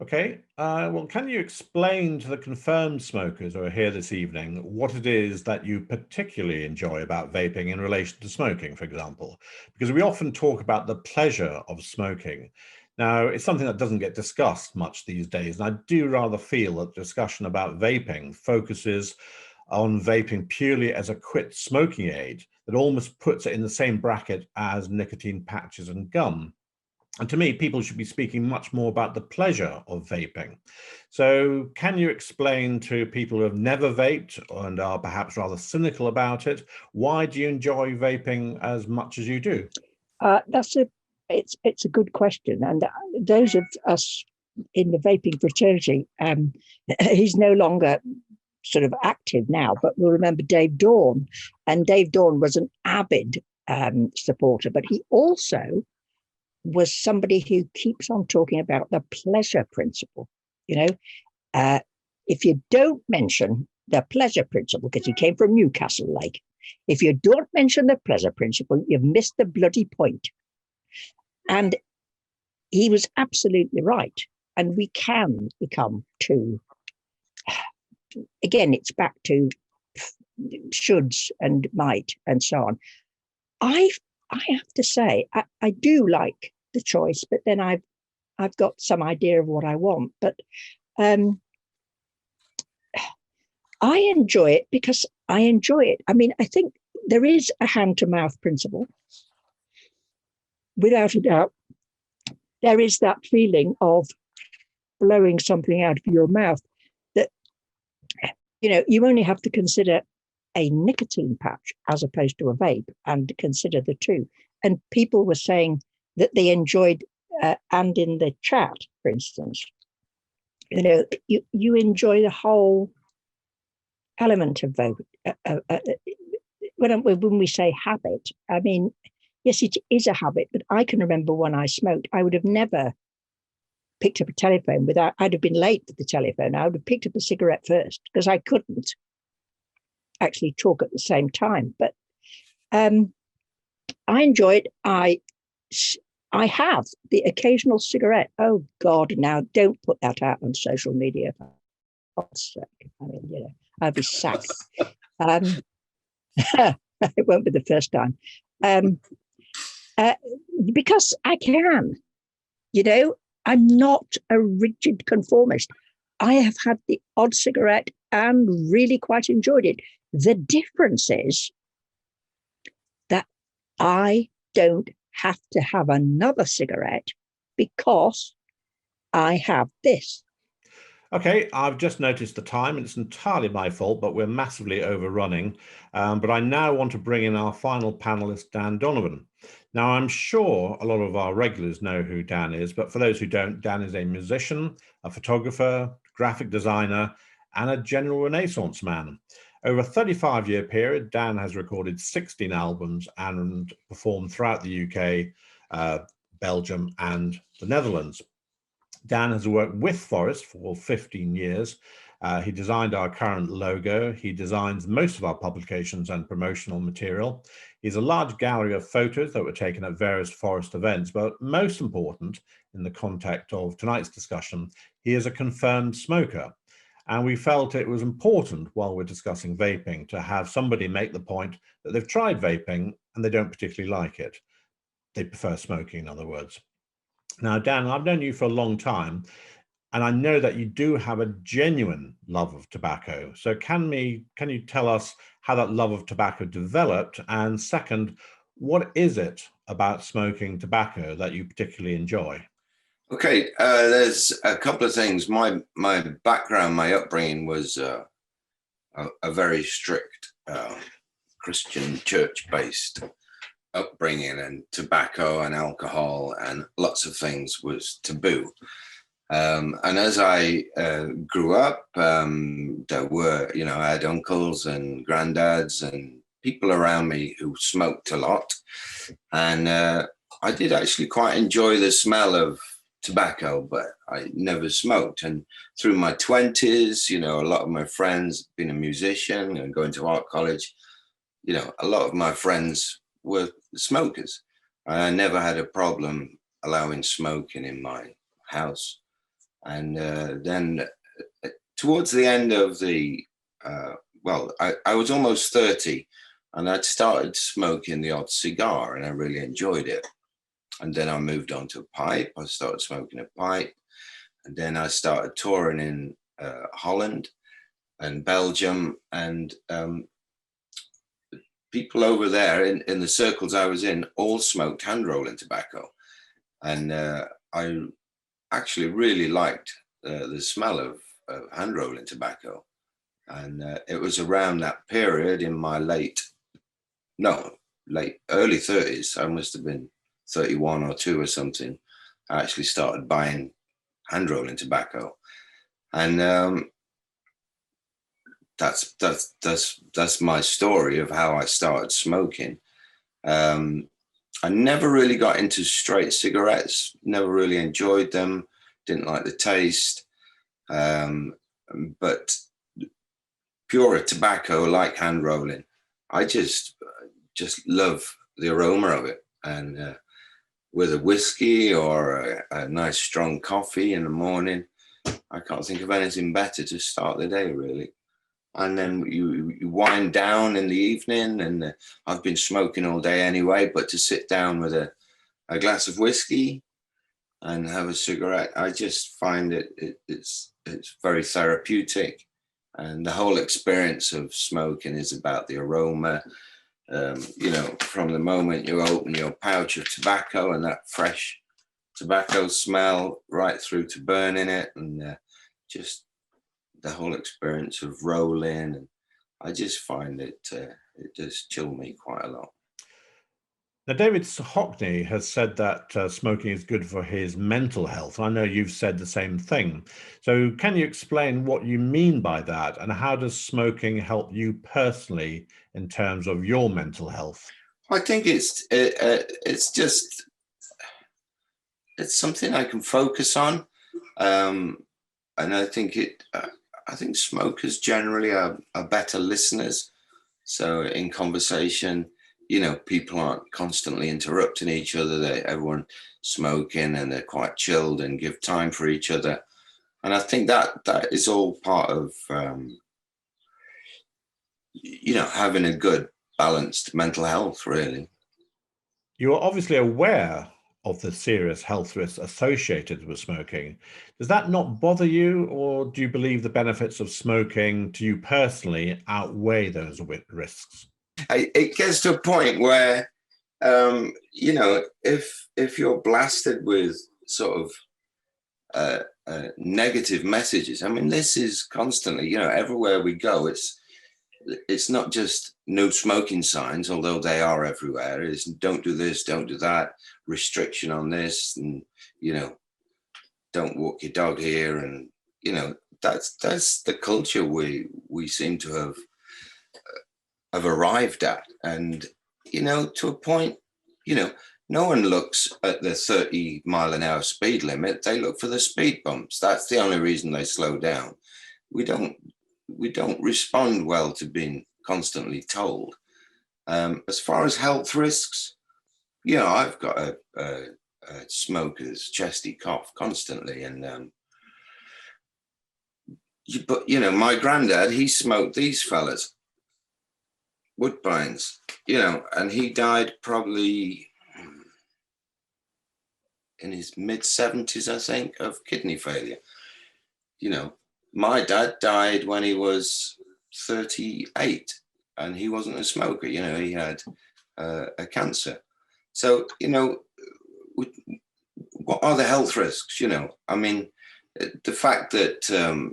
Okay, well, can you explain to the confirmed smokers who are here this evening what it is that you particularly enjoy about vaping in relation to smoking, for example? Because we often talk about the pleasure of smoking. Now, it's something that doesn't get discussed much these days, and I do rather feel that discussion about vaping focuses on vaping purely as a quit smoking aid that almost puts it in the same bracket as nicotine patches and gum. And to me, people should be speaking much more about the pleasure of vaping. So can you explain to people who have never vaped and are perhaps rather cynical about it, why do you enjoy vaping as much as you do? It's a good question. And those of us in the vaping fraternity, he's no longer sort of active now, but we'll remember Dave Dawn. And Dave Dawn was an avid supporter, but he also was somebody who keeps on talking about the pleasure principle. If you don't mention the pleasure principle, because he came from Newcastle Lake, if you don't mention the pleasure principle, you've missed the bloody point. And he was absolutely right. And we can become too, again, it's back to shoulds and might and so on. I have to say, I do like the choice, but then I've got some idea of what I want. But I enjoy it because I enjoy it. I mean, I think there is a hand-to-mouth principle. Without a doubt, there is that feeling of blowing something out of your mouth that, you only have to consider a nicotine patch as opposed to a vape and consider the two. And people were saying that they enjoyed, and in the chat, for instance, you enjoy the whole element of vape. When we say habit, I mean, yes, it is a habit, but I can remember when I smoked, I would have never picked up a telephone I'd have been late for the telephone. I would have picked up a cigarette first because I couldn't actually talk at the same time. But I enjoy it. I have the occasional cigarette. Oh God, now don't put that out on social media. For God's sake. I mean, I'll be sacked. It won't be the first time. Because I can, I'm not a rigid conformist. I have had the odd cigarette and really quite enjoyed it. The difference is that I don't have to have another cigarette because I have this. Okay, I've just noticed the time, and it's entirely my fault, but we're massively overrunning. But I now want to bring in our final panelist, Dan Donovan. Now, I'm sure a lot of our regulars know who Dan is, but for those who don't, Dan is a musician, a photographer, graphic designer, and a general Renaissance man. Over a 35-year period, Dan has recorded 16 albums and performed throughout the UK, Belgium, and the Netherlands. Dan has worked with Forest for 15 years. He designed our current logo. He designs most of our publications and promotional material. He's a large gallery of photos that were taken at various Forest events, but most important in the context of tonight's discussion, he is a confirmed smoker. And we felt it was important while we're discussing vaping to have somebody make the point that they've tried vaping and they don't particularly like it. They prefer smoking, in other words. Now, Dan, I've known you for a long time, and I know that you do have a genuine love of tobacco. So can you tell us how that love of tobacco developed? And second, what is it about smoking tobacco that you particularly enjoy? Okay, there's a couple of things. My background, my upbringing was a very strict Christian church-based upbringing, and tobacco and alcohol and lots of things was taboo. And as I grew up, there were, I had uncles and granddads and people around me who smoked a lot. And I did actually quite enjoy the smell of tobacco, but I never smoked. And through my 20s, a lot of my friends, being a musician and going to art college, a lot of my friends were smokers. I never had a problem allowing smoking in my house. And then towards the end of the, I was almost 30 and I'd started smoking the odd cigar and I really enjoyed it. And then I moved on to a pipe. I started smoking a pipe. And then I started touring in Holland and Belgium, and people over there in the circles I was in all smoked hand rolling tobacco. And I actually really liked the smell of hand rolling tobacco. And it was around that period in my early 30s. I must have been 31 or 2 or something. I actually started buying hand rolling tobacco. And that's my story of how I started smoking. I never really got into straight cigarettes, never really enjoyed them, didn't like the taste. But pure tobacco, like hand rolling, I just love the aroma of it. And with a whiskey or a nice strong coffee in the morning, I can't think of anything better to start the day, really. And then you wind down in the evening, and I've been smoking all day anyway, but to sit down with a glass of whiskey and have a cigarette, I just find it's very therapeutic. And the whole experience of smoking is about the aroma. From the moment you open your pouch of tobacco and that fresh tobacco smell right through to burning it, and just the whole experience of rolling. And I just find it does chill me quite a lot. Now, David Hockney has said that smoking is good for his mental health. I know you've said the same thing. So can you explain what you mean by that, and how does smoking help you personally in terms of your mental health? I think it's something I can focus on, and I think I think smokers generally are better listeners. So in conversation, people aren't constantly interrupting each other. Everyone smoking, and they're quite chilled and give time for each other. And I think that is all part of, having a good, balanced mental health, really. You are obviously aware of the serious health risks associated with smoking. Does that not bother you, or do you believe the benefits of smoking to you personally outweigh those risks? It gets to a point where, if you're blasted with sort of negative messages, I mean, this is constantly, everywhere we go, it's not just no smoking signs, although they are everywhere. It's don't do this, don't do that, restriction on this, and, don't walk your dog here. And, that's the culture we seem to have arrived at. And, to a point, no one looks at the 30 mile an hour speed limit. They look for the speed bumps. That's the only reason they slow down. We don't respond well to being constantly told. As far as health risks, I've got a smoker's chesty cough constantly. And, but my granddad, he smoked these fellas, Woodbines, and he died probably in his mid-70s, I think, of kidney failure. My dad died when he was 38, and he wasn't a smoker. He had a cancer. So, what are the health risks? I mean, the fact that,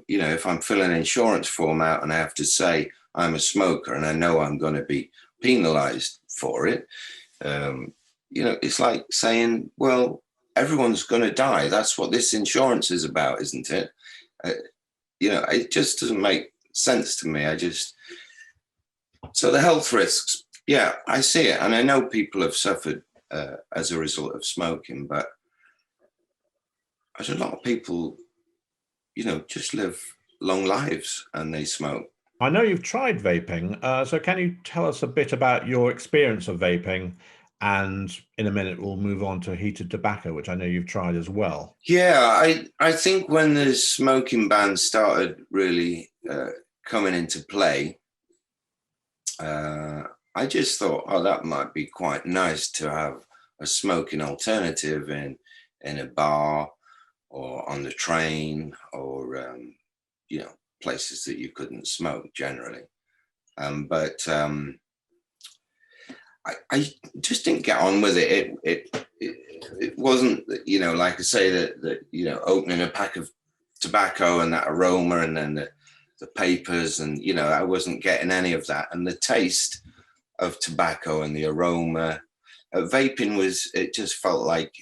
if I'm filling an insurance form out and I have to say I'm a smoker and I know I'm going to be penalized for it, it's like saying, well, everyone's going to die. That's what this insurance is about, isn't it? It just doesn't make sense to me. So the health risks, yeah, I see it. And I know people have suffered as a result of smoking, but there's a lot of people, just live long lives and they smoke. I know you've tried vaping. So can you tell us a bit about your experience of vaping? And in a minute, we'll move on to heated tobacco, which I know you've tried as well. Yeah, I think when the smoking ban started really coming into play, I just thought, oh, that might be quite nice to have a smoking alternative in a bar or on the train or, places that you couldn't smoke generally. But I just didn't get on with it. It wasn't, you know, like I say, that you know, opening a pack of tobacco and that aroma, and then the papers, and you know, I wasn't getting any of that, and the taste of tobacco and the aroma. Vaping it just felt like,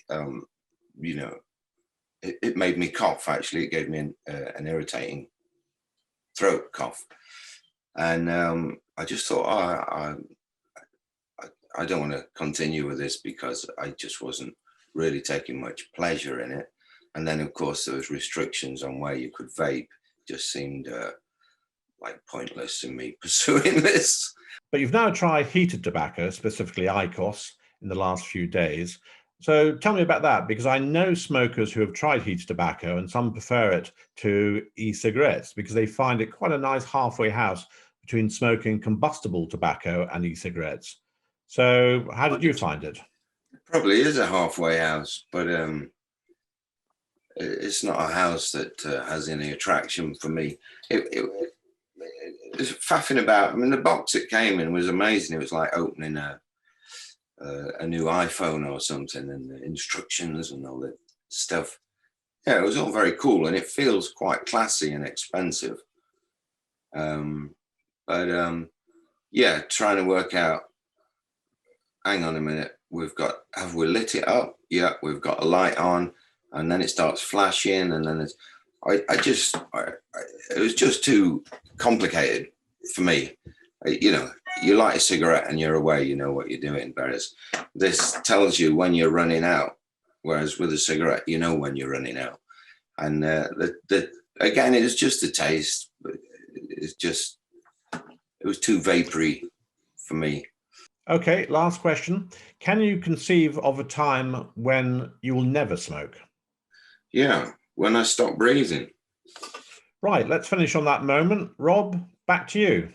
you know, it made me cough. Actually, it gave me an irritating throat cough, and I just thought, I don't want to continue with this, because I just wasn't really taking much pleasure in it. And then, of course, there was restrictions on where you could vape. Just seemed like pointless in me pursuing this. But you've now tried heated tobacco, specifically IQOS, in the last few days. So tell me about that, because I know smokers who have tried heated tobacco, and some prefer it to e-cigarettes because they find it quite a nice halfway house between smoking combustible tobacco and e-cigarettes. So how did you find it? It probably is a halfway house, but it's not a house that has any attraction for me. It was faffing about. I mean, the box it came in was amazing. It was like opening a new iPhone or something, and the instructions and all that stuff. Yeah, it was all very cool, and it feels quite classy and expensive. Yeah, trying to work out, hang on a minute, have we lit it up? Yeah, we've got a light on, and then it starts flashing, and then it was just too complicated for me. You know, you light a cigarette and you're away, you know what you're doing, whereas this tells you when you're running out, whereas with a cigarette, you know when you're running out. And again, it was just a taste, but it was too vapory for me. Okay, last question. Can you conceive of a time when you will never smoke? Yeah, when I stop breathing. Right, let's finish on that moment. Rob, back to you.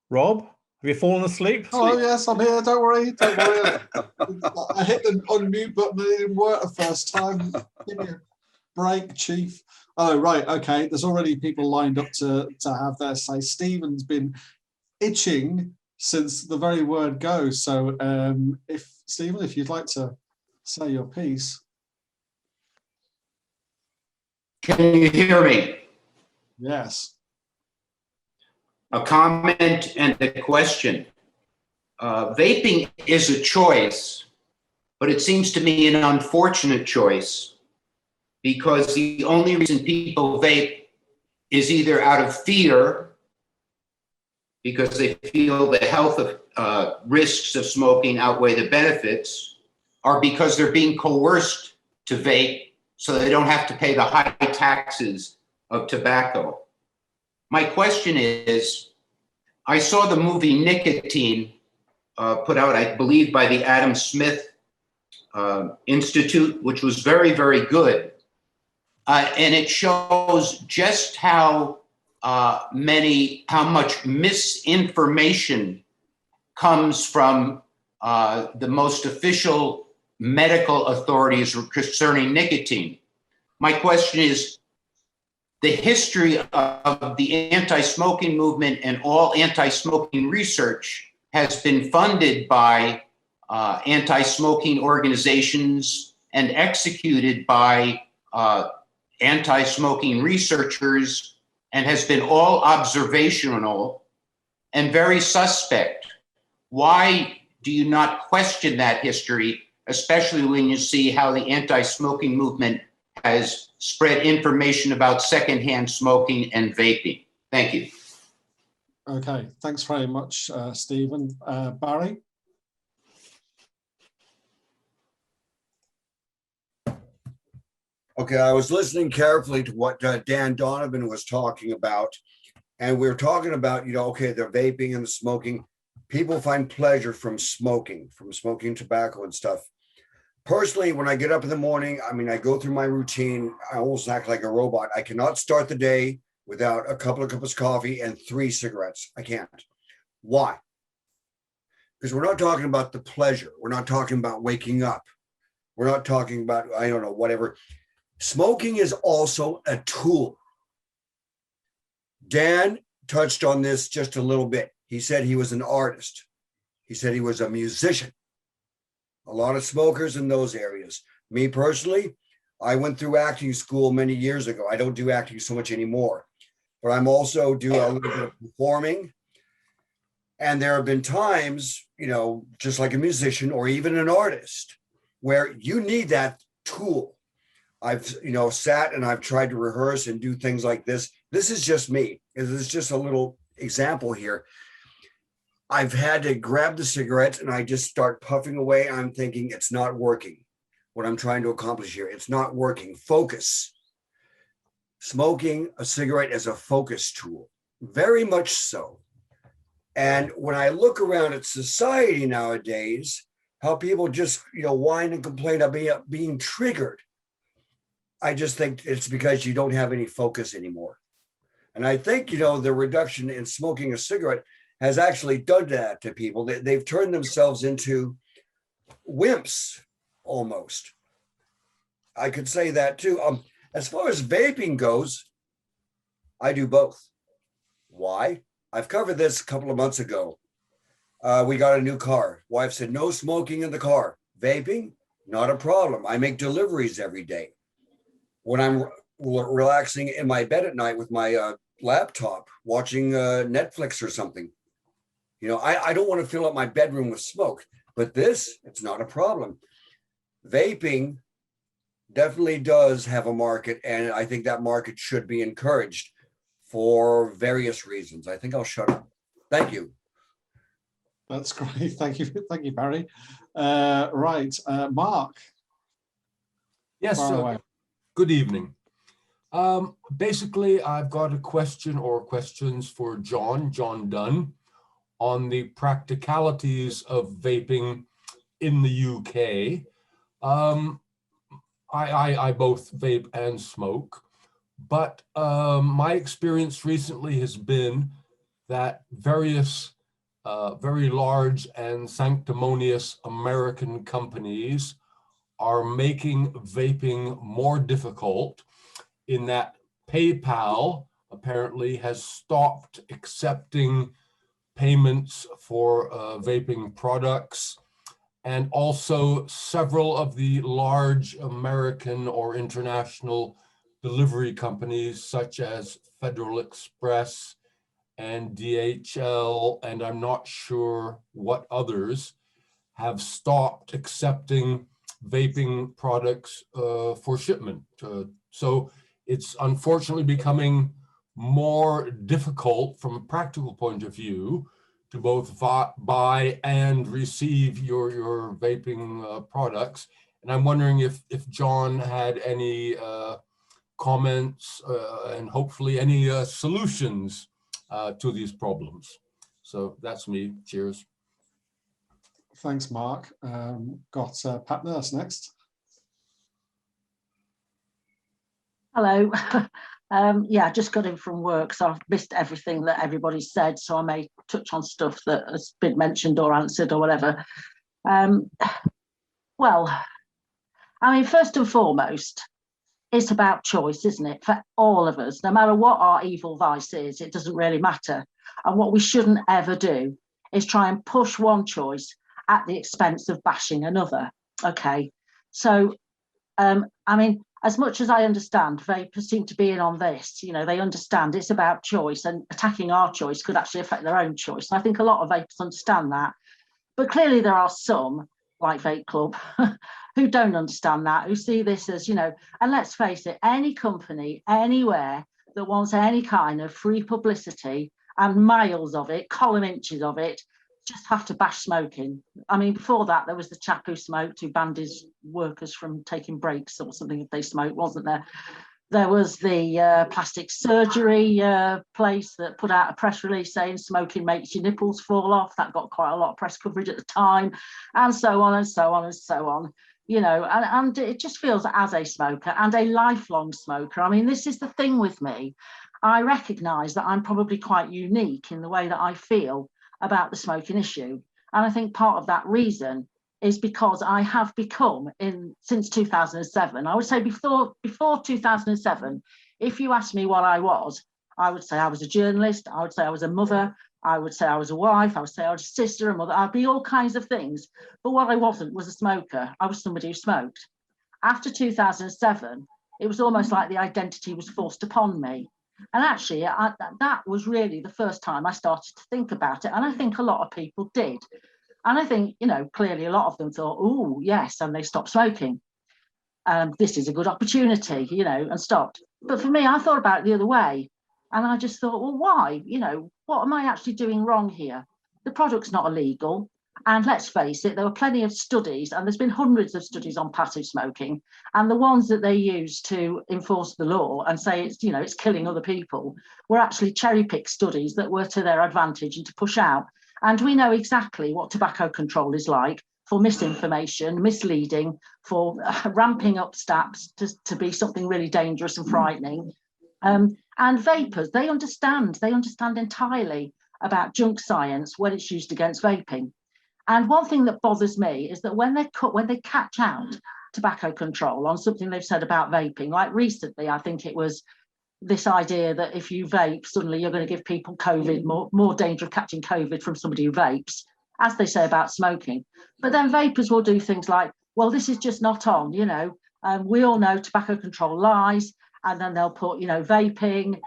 Rob, have you fallen asleep? Oh, yes, I'm here. Don't worry. I hit the unmute button and it didn't work the first time. Give me a break, Chief. Oh, right. Okay. There's already people lined up to have their say. Stephen's been itching since the very word go. So Stephen, if you'd like to say your piece. Can you hear me? Yes. A comment and a question. Vaping is a choice, but it seems to me an unfortunate choice, because the only reason people vape is either out of fear, because they feel the health risks of smoking outweigh the benefits, or because they're being coerced to vape so they don't have to pay the high taxes of tobacco. My question is, I saw the movie Nicotine put out, I believe, by the Adam Smith Institute, which was very, very good. And it shows just how much misinformation comes from the most official medical authorities concerning nicotine. My question is, the history of the anti-smoking movement and all anti-smoking research has been funded by anti-smoking organizations and executed by anti-smoking researchers, and has been all observational and very suspect. Why do you not question that history, especially when you see how the anti-smoking movement has spread information about secondhand smoking and vaping? Thank you. Okay, thanks very much, Stephen. Barry? Okay, I was listening carefully to what Dan Donovan was talking about, and we were talking about, okay, the vaping and the smoking. People find pleasure from smoking tobacco and stuff. Personally, when I get up in the morning, I go through my routine. I almost act like a robot. I cannot start the day without a couple of cups of coffee and 3 cigarettes. I can't. Why? Because we're not talking about the pleasure. We're not talking about waking up. We're not talking about, I don't know, whatever. Smoking is also a tool. Dan touched on this just a little bit. He said he was an artist. He said he was a musician. A lot of smokers in those areas. Me personally, I went through acting school many years ago. I don't do acting so much anymore, but I'm also do a little bit of performing. And there have been times, you know, just like a musician or even an artist, where you need that tool. I've, you know, sat and I've tried to rehearse and do things like this. This is just me. This is just a little example here. I've had to grab the cigarette and I just start puffing away. I'm thinking it's not working. What I'm trying to accomplish here, it's not working. Focus. Smoking a cigarette is a focus tool, very much so. And when I look around at society nowadays, how people just, you know, whine and complain about being triggered, I just think it's because you don't have any focus anymore. And I think, you know, the reduction in smoking a cigarette has actually done that to people. They've turned themselves into wimps almost. I could say that too. As far as vaping goes, I do both. Why? I've covered this a couple of months ago. We got a new car. Wife said, no smoking in the car. Vaping, not a problem. I make deliveries every day. When I'm relaxing in my bed at night with my laptop, watching Netflix or something, you know, I don't want to fill up my bedroom with smoke, but this, it's not a problem. Vaping definitely does have a market, and I think that market should be encouraged for various reasons. I think I'll shut up. Thank you. That's great. Thank you, Barry. Right, Mark. Yes, good evening. Basically, I've got a question or questions for John Dunne, on the practicalities of vaping in the UK. I both vape and smoke, but my experience recently has been that various very large and sanctimonious American companies are making vaping more difficult, in that PayPal apparently has stopped accepting payments for vaping products, and also several of the large American or international delivery companies such as Federal Express and DHL, and I'm not sure what others, have stopped accepting vaping products for shipment. So it's unfortunately becoming more difficult from a practical point of view to both buy and receive your vaping products. And I'm wondering if John had any comments and hopefully any solutions to these problems. So that's me. Cheers. Thanks, Mark. Got Pat Nurse next. Hello. Yeah, I just got in from work, so I've missed everything that everybody said, so I may touch on stuff that has been mentioned or answered or whatever. Well, I mean, first and foremost, it's about choice, isn't it? For all of us, no matter what our evil vice is, it doesn't really matter. And what we shouldn't ever do is try and push one choice at the expense of bashing another. Okay, so I mean, as much as I understand, vapers seem to be in on this, you know, they understand it's about choice, and attacking our choice could actually affect their own choice. And I think a lot of vapers understand that. But clearly there are some, like Vape Club, who don't understand that, who see this as, you know, and let's face it, any company, anywhere that wants any kind of free publicity and miles of it, column inches of it, just have to bash smoking. I mean, before that, there was the chap who smoked, who banned his workers from taking breaks or something if they smoked, wasn't there? There was the plastic surgery place that put out a press release saying smoking makes your nipples fall off. That got quite a lot of press coverage at the time, and so on and so on and so on. You know, and it just feels, as a smoker and a lifelong smoker, I mean, this is the thing with me. I recognise that I'm probably quite unique in the way that I feel about the smoking issue. And I think part of that reason is because I have become, since 2007, I would say before 2007, if you asked me what I was, I would say I was a journalist, I would say I was a mother, I would say I was a wife, I would say I was a sister, a mother, I'd be all kinds of things. But what I wasn't was a smoker. I was somebody who smoked. After 2007, it was almost like the identity was forced upon me. And actually, that was really the first time I started to think about it. And I think a lot of people did. And I think, you know, clearly a lot of them thought, oh, yes, and they stopped smoking. This is a good opportunity, you know, and stopped. But for me, I thought about it the other way. And I just thought, well, why? You know, what am I actually doing wrong here? The product's not illegal. And let's face it, there were plenty of studies, and there's been hundreds of studies on passive smoking. And the ones that they use to enforce the law and say it's, you know, it's killing other people were actually cherry-picked studies that were to their advantage and to push out. And we know exactly what tobacco control is like for misinformation, misleading, for ramping up stats to be something really dangerous and frightening. And vapers, they understand entirely about junk science when it's used against vaping. And one thing that bothers me is that when they catch out tobacco control on something they've said about vaping, like recently, I think it was this idea that if you vape, suddenly you're going to give people COVID, more danger of catching COVID from somebody who vapes, as they say about smoking. But then vapers will do things like, well, this is just not on, you know, we all know tobacco control lies, and then they'll put, you know, vaping,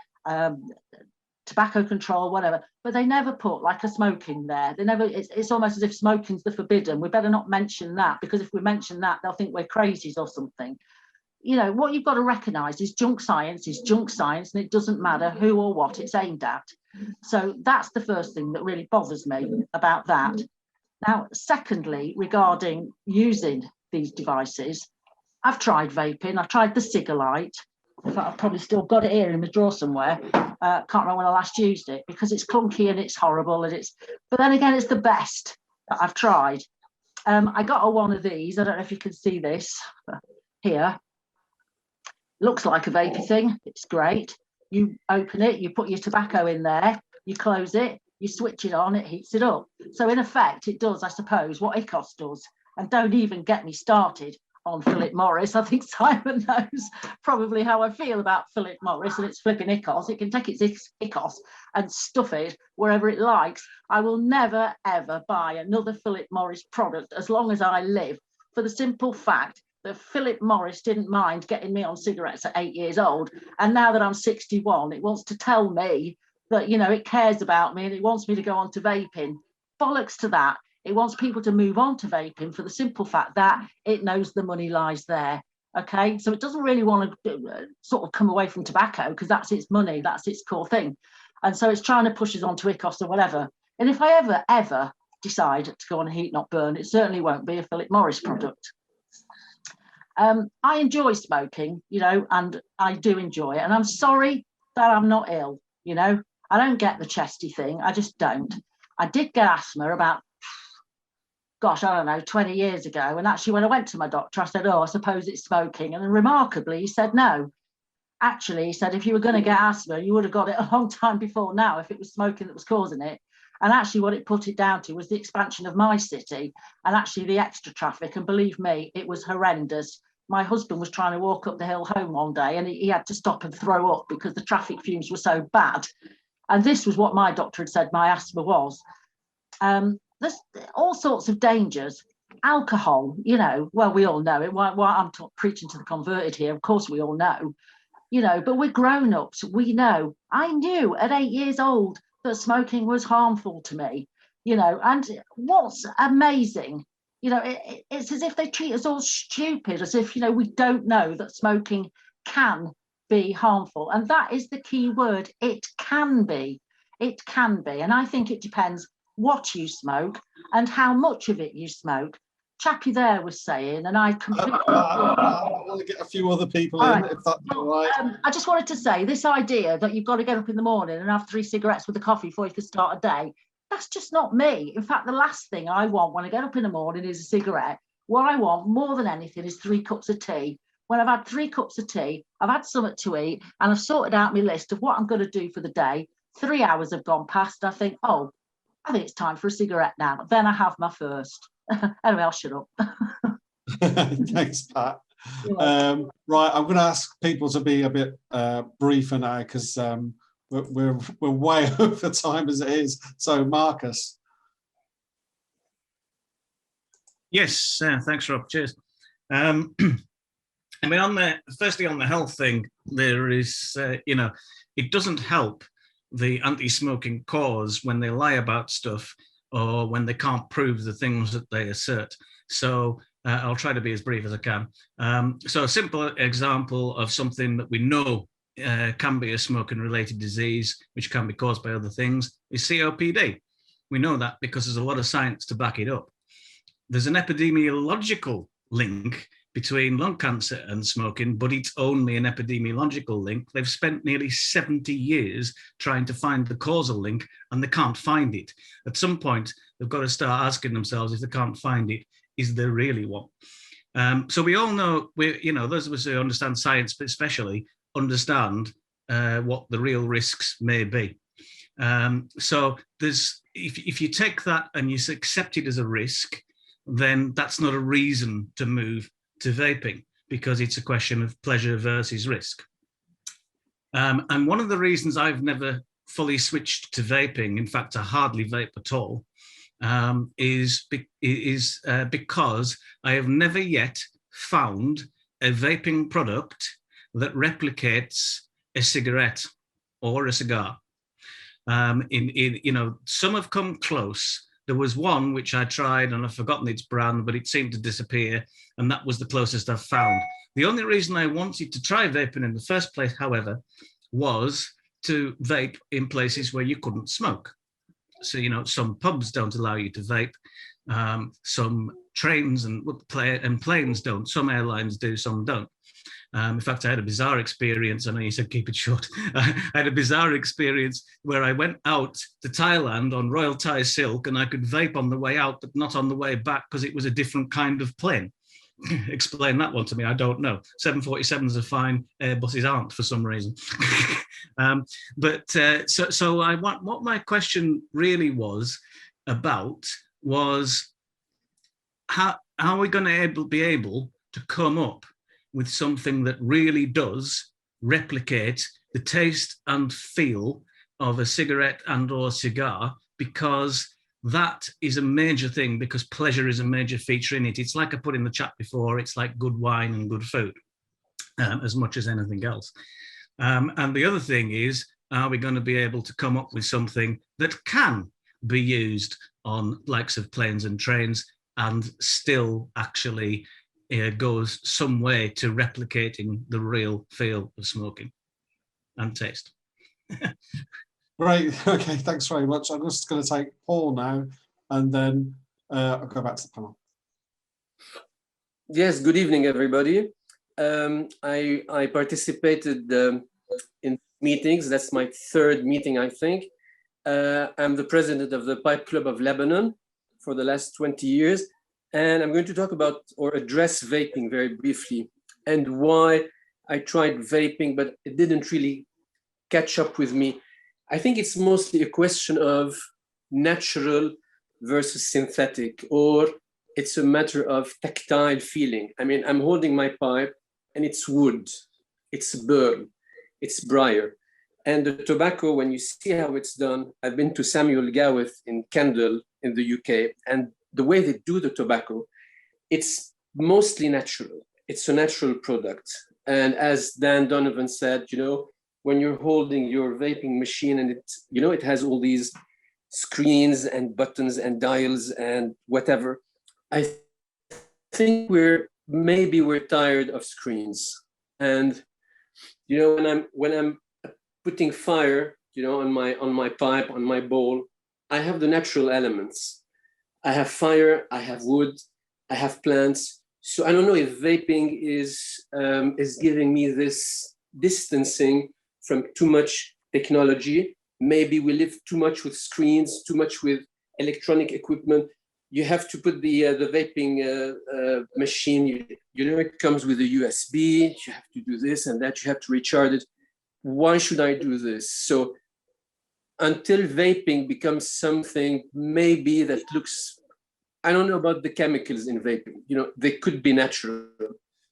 tobacco control, whatever, but they never put like a smoking there. They never, it's almost as if smoking's the forbidden. We better not mention that, because if we mention that, they'll think we're crazies or something. You know, what you've got to recognise is junk science, and it doesn't matter who or what it's aimed at. So that's the first thing that really bothers me about that. Now, secondly, regarding using these devices, I've tried vaping, I've tried the Cigalite. In fact, I've probably still got it here in my drawer somewhere. Can't remember when I last used it, because it's clunky and it's horrible, but then again, it's the best that I've tried. I got one of these. I don't know if you can see this here. Looks like a vapey thing. It's great. You open it, you put your tobacco in there, you close it, you switch it on, it heats it up. So in effect, it does, I suppose, what ICOS does. And don't even get me started on Philip Morris. I think Simon knows probably how I feel about Philip Morris and its flipping ICOS. It can take its ICOS and stuff it wherever it likes. I will never, ever buy another Philip Morris product as long as I live, for the simple fact that Philip Morris didn't mind getting me on cigarettes at 8 years old. And now that I'm 61, it wants to tell me that, you know, it cares about me and it wants me to go on to vaping. Bollocks to that. It wants people to move on to vaping for the simple fact that it knows the money lies there. Okay, so it doesn't really want to sort of come away from tobacco, because that's its money, that's its core thing. And so it's trying to push us on to ICOS or whatever. And if I ever decide to go on heat not burn, it certainly won't be a Philip Morris product. I enjoy smoking, you know, and I do enjoy it. And I'm sorry that I'm not ill, you know. I don't get the chesty thing. I just don't. I did get asthma about, gosh, I don't know, 20 years ago. And actually, when I went to my doctor, I said, oh, I suppose it's smoking. And then remarkably, he said, no. Actually, he said, if you were going to get asthma, you would have got it a long time before now if it was smoking that was causing it. And actually what it put it down to was the expansion of my city and actually the extra traffic. And believe me, it was horrendous. My husband was trying to walk up the hill home one day and he had to stop and throw up because the traffic fumes were so bad. And this was what my doctor had said my asthma was. There's all sorts of dangers. Alcohol, you know, well, we all know it. Why I'm preaching to the converted here, of course we all know, you know, but we're grown-ups, we know. I knew at 8 years old that smoking was harmful to me, you know, and what's amazing, you know, it's as if they treat us all stupid, as if, you know, we don't know that smoking can be harmful. And that is the key word. It can be. It can be. And I think it depends what you smoke and how much of it you smoke. Chappie there was saying, and I completely... I want to get a few other people in, if that's all right. I just wanted to say, this idea that you've got to get up in the morning and have 3 cigarettes with a coffee before you can start a day, that's just not me. In fact, the last thing I want when I get up in the morning is a cigarette. What I want more than anything is 3 cups of tea. When I've had 3 cups of tea, I've had something to eat, and I've sorted out my list of what I'm going to do for the day. 3 hours have gone past. I think, oh, I think it's time for a cigarette now. Then I have my first. Anyway, I'll shut up. Thanks, Pat. Right, I'm going to ask people to be a bit briefer now, because we're way over time as it is. So, Marcus. Yes, thanks, Rob. Cheers. I mean, firstly on the health thing, there is, it doesn't help the anti-smoking cause when they lie about stuff or when they can't prove the things that they assert. So I'll try to be as brief as I can. So a simple example of something that we know can be a smoking-related disease, which can be caused by other things, is COPD. We know that because there's a lot of science to back it up. There's an epidemiological link between lung cancer and smoking, but it's only an epidemiological link. They've spent nearly 70 years trying to find the causal link, and they can't find it. At some point, they've got to start asking themselves, if they can't find it, is there really one? So we all know, those of us who understand science, but especially understand what the real risks may be. So if you take that and you accept it as a risk, then that's not a reason to move to vaping, because it's a question of pleasure versus risk. And one of the reasons I've never fully switched to vaping, in fact, I hardly vape at all, is because I have never yet found a vaping product that replicates a cigarette or a cigar. Some have come close. There was one which I tried and I've forgotten its brand, but it seemed to disappear, and that was the closest I've found. The only reason I wanted to try vaping in the first place, however, was to vape in places where you couldn't smoke. So, some pubs don't allow you to vape, some trains and planes don't, some airlines do, some don't. In fact, I had a bizarre experience. I know you said keep it short. I had a bizarre experience where I went out to Thailand on Royal Thai Silk, and I could vape on the way out, but not on the way back because it was a different kind of plane. Explain that one to me. I don't know. 747s are fine. Airbuses aren't for some reason. What my question really was about was how are we going to be able to come up with something that really does replicate the taste and feel of a cigarette and or cigar, because that is a major thing, because pleasure is a major feature in it. It's like I put in the chat before, it's like good wine and good food, as much as anything else. And the other thing is, are we going to be able to come up with something that can be used on likes of planes and trains and still actually goes some way to replicating the real feel of smoking and taste. Great. Okay, thanks very much. I'm just going to take Paul now, and then I'll go back to the panel. Yes, good evening, everybody. I participated in meetings. That's my third meeting, I think. I'm the president of the Pipe Club of Lebanon for the last 20 years. And I'm going to talk about or address vaping very briefly and why I tried vaping, but it didn't really catch up with me. I think it's mostly a question of natural versus synthetic, or it's a matter of tactile feeling. I mean, I'm holding my pipe and it's wood, it's burn, it's briar. And the tobacco, when you see how it's done, I've been to Samuel Gawith in Kendal in the UK, and the way they do the tobacco, it's mostly natural. It's a natural product. And as Dan Donovan said, when you're holding your vaping machine and it has all these screens and buttons and dials and whatever, I think we're tired of screens. And when I'm putting fire, on my pipe, on my bowl, I have the natural elements. I have fire, I have wood, I have plants. So I don't know if vaping is giving me this distancing from too much technology. Maybe we live too much with screens, too much with electronic equipment. You have to put the vaping machine, it comes with a USB, you have to do this and that, you have to recharge it. Why should I do this? So until vaping becomes something maybe that looks, I don't know about the chemicals in vaping, they could be natural,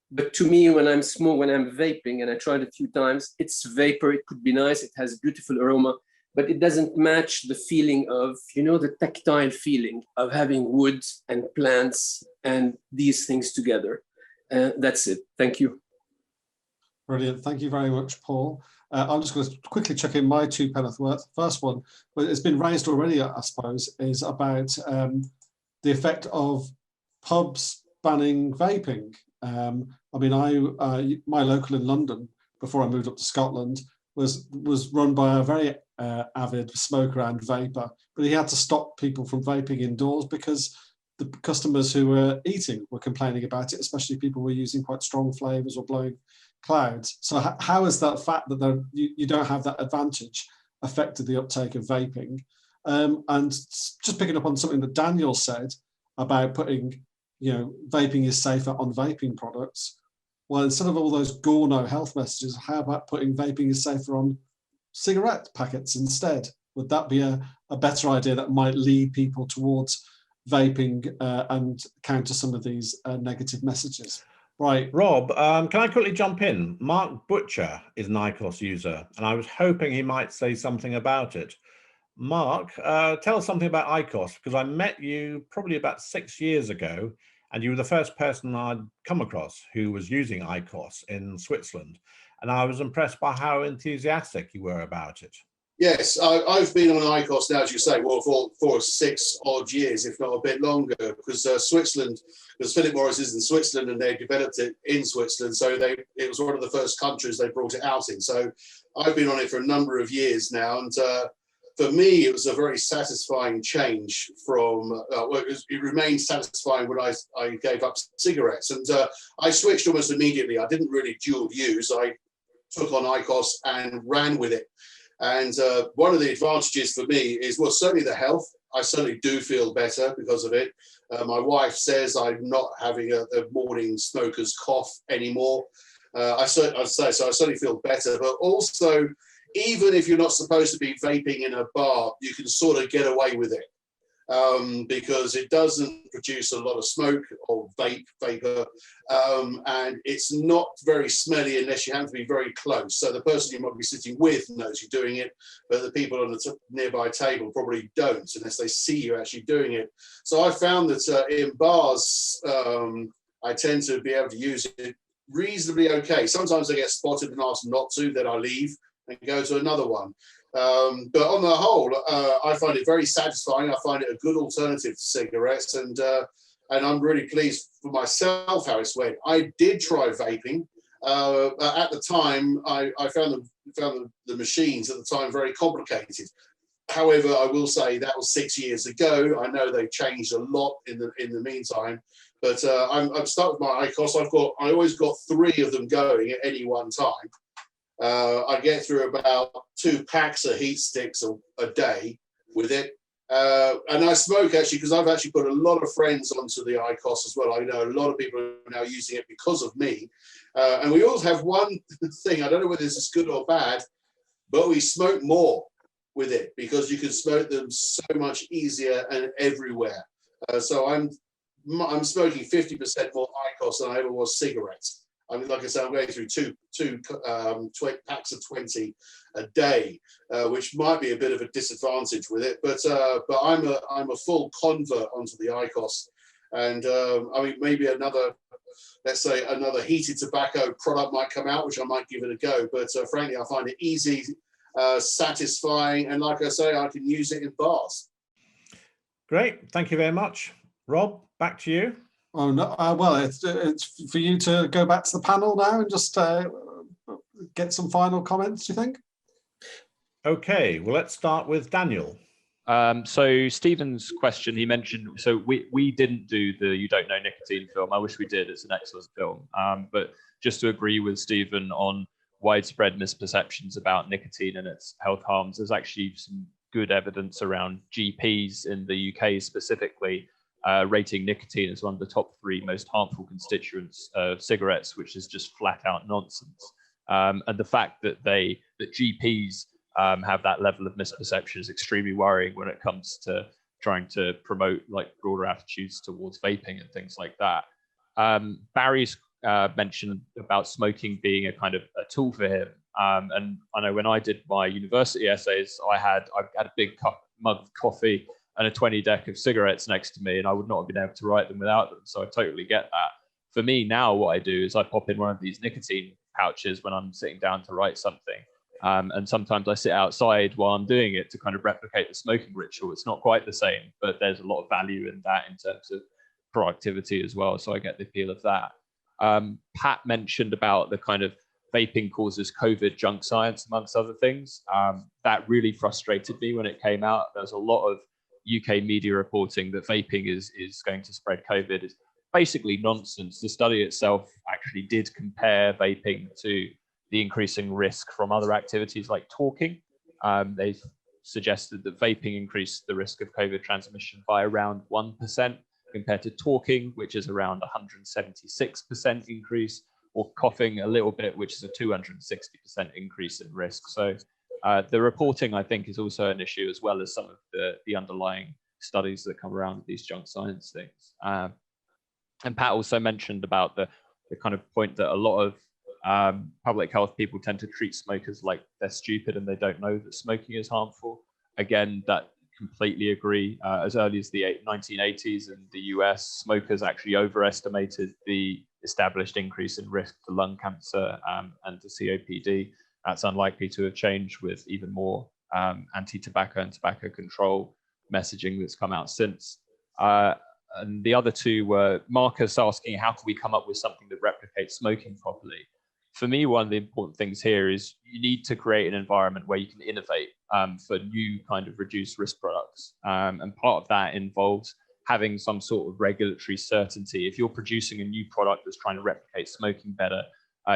But to me, when I'm vaping, and I tried a few times, it's vapor. It could be nice. It has beautiful aroma, but it doesn't match the feeling of, the tactile feeling of having wood and plants and these things together. That's it. Thank you. Brilliant. Thank you very much, Paul. I'm just going to quickly check in my 2 penneth worth. First one, but it's been raised already, I suppose, is about the effect of pubs banning vaping. I mean, my local in London, before I moved up to Scotland, was run by a very avid smoker and vapor, but he had to stop people from vaping indoors because the customers who were eating were complaining about it, especially people who were using quite strong flavors or blowing clouds. So how is that fact that you don't have that advantage affected the uptake of vaping? And just picking up on something that Daniel said about putting, vaping is safer on vaping products. Well, instead of all those no health messages, how about putting vaping is safer on cigarette packets instead? Would that be a better idea that might lead people towards vaping and counter some of these negative messages? Right. Rob, can I quickly jump in? Mark Butcher is an IQOS user, and I was hoping he might say something about it. Mark, tell us something about IQOS, because I met you probably about 6 years ago, and you were the first person I'd come across who was using IQOS in Switzerland, and I was impressed by how enthusiastic you were about it. Yes, I've been on IQOS now, as you say, well, for 6 odd years, if not a bit longer, because Switzerland, because Philip Morris is in Switzerland and they developed it in Switzerland, so it was one of the first countries they brought it out in. So I've been on it for a number of years now, and for me, it was a very satisfying change from, it remained satisfying when I gave up cigarettes, and I switched almost immediately. I didn't really dual use. I took on IQOS and ran with it. And one of the advantages for me is, well, certainly the health. I certainly do feel better because of it. My wife says I'm not having a morning smoker's cough anymore. I certainly feel better, but also, even if you're not supposed to be vaping in a bar, you can sort of get away with it because it doesn't produce a lot of smoke or vapor, and it's not very smelly unless you happen to be very close. So the person you might be sitting with knows you're doing it, but the people on the nearby table probably don't unless they see you actually doing it. So I found that in bars, I tend to be able to use it reasonably okay. Sometimes I get spotted and asked not to, then I leave and go to another one. But on the whole, I find it very satisfying. I find it a good alternative to cigarettes, and I'm really pleased for myself how it's went. I did try vaping. At the time, I found the machines at the time very complicated. However, I will say that was 6 years ago. I know they've changed a lot in the meantime. But I'm starting with my IQOS. I always got 3 of them going at any one time. I get through about 2 packs of heat sticks a day with it. And I smoke actually because I've actually put a lot of friends onto the IQOS as well. I know a lot of people are now using it because of me. And we always have one thing, I don't know whether this is good or bad, but we smoke more with it because you can smoke them so much easier and everywhere. So I'm smoking 50% more IQOS than I ever was cigarettes. I mean, like I said, I'm going through two packs of 20 a day, which might be a bit of a disadvantage with it. But I'm a full convert onto the IQOS, and I mean, maybe let's say another heated tobacco product might come out, which I might give it a go. But frankly, I find it easy, satisfying, and like I say, I can use it in bars. Great, thank you very much, Rob. Back to you. Oh no! Well, it's for you to go back to the panel now and just get some final comments. Do you think? Okay. Well, let's start with Daniel. So Stephen's question, he mentioned. So we didn't do the "You Don't Know Nicotine" film. I wish we did. It's an excellent film. But just to agree with Stephen on widespread misperceptions about nicotine and its health harms, there's actually some good evidence around GPs in the UK specifically. Rating nicotine as one of the top 3 most harmful constituents of cigarettes, which is just flat out nonsense. And the fact that GPs have that level of misperception is extremely worrying when it comes to trying to promote like broader attitudes towards vaping and things like that. Barry's mentioned about smoking being a kind of a tool for him. And I know when I did my university essays, I had a big mug of coffee and a 20 deck of cigarettes next to me, and I would not have been able to write them without them. So I totally get that. For me now, what I do is I pop in one of these nicotine pouches when I'm sitting down to write something. And sometimes I sit outside while I'm doing it to kind of replicate the smoking ritual. It's not quite the same, but there's a lot of value in that in terms of productivity as well. So I get the appeal of that. Pat mentioned about the kind of vaping causes COVID junk science, amongst other things. That really frustrated me when it came out. There's a lot of UK media reporting that vaping is going to spread COVID. It's basically nonsense. The study itself actually did compare vaping to the increasing risk from other activities like talking. They suggested that vaping increased the risk of COVID transmission by around 1% compared to talking, which is around 176% increase, or coughing a little bit, which is a 260% increase in risk. So the reporting, I think, is also an issue, as well as some of the underlying studies that come around with these junk science things. And Pat also mentioned about the kind of point that a lot of public health people tend to treat smokers like they're stupid and they don't know that smoking is harmful. Again, that completely agree. As early as the 1980s in the US, smokers actually overestimated the established increase in risk to lung cancer and to COPD. That's unlikely to have changed with even more anti-tobacco and tobacco control messaging that's come out since. And the other two were Marcus asking, how can we come up with something that replicates smoking properly? For me, one of the important things here is you need to create an environment where you can innovate for new kind of reduced risk products. And part of that involves having some sort of regulatory certainty. If you're producing a new product that's trying to replicate smoking better,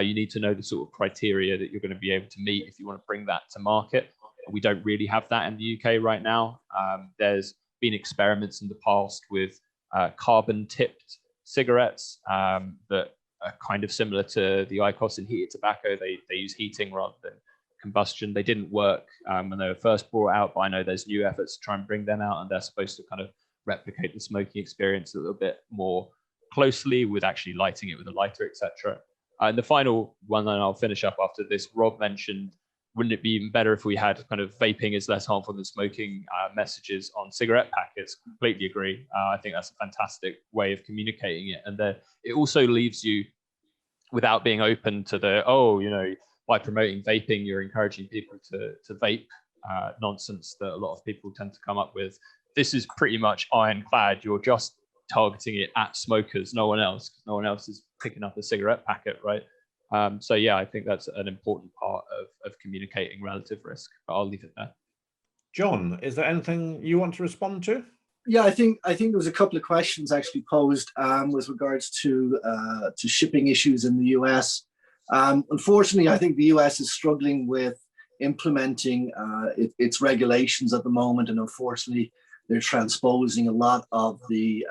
you need to know the sort of criteria that you're going to be able to meet if you want to bring that to market. We don't really have that in the UK right now. There's been experiments in the past with carbon-tipped cigarettes that are kind of similar to the IQOS in heated tobacco. They use heating rather than combustion. They didn't work when they were first brought out, but I know there's new efforts to try and bring them out, and they're supposed to kind of replicate the smoking experience a little bit more closely with actually lighting it with a lighter, etc. And the final one, and I'll finish up after this, Rob mentioned, wouldn't it be even better if we had kind of vaping is less harmful than smoking messages on cigarette packets? Completely agree. I think that's a fantastic way of communicating it. And it also leaves you without being open to the, by promoting vaping, you're encouraging people to vape nonsense that a lot of people tend to come up with. This is pretty much ironclad. You're just targeting it at smokers, no one else. No one else is picking up a cigarette packet, right? So yeah, I think that's an important part of communicating relative risk, but I'll leave it there. John, is there anything you want to respond to? Yeah, I think there was a couple of questions actually posed with regards to shipping issues in the US. Unfortunately, I think the US is struggling with implementing its regulations at the moment, and unfortunately, they're transposing a lot of the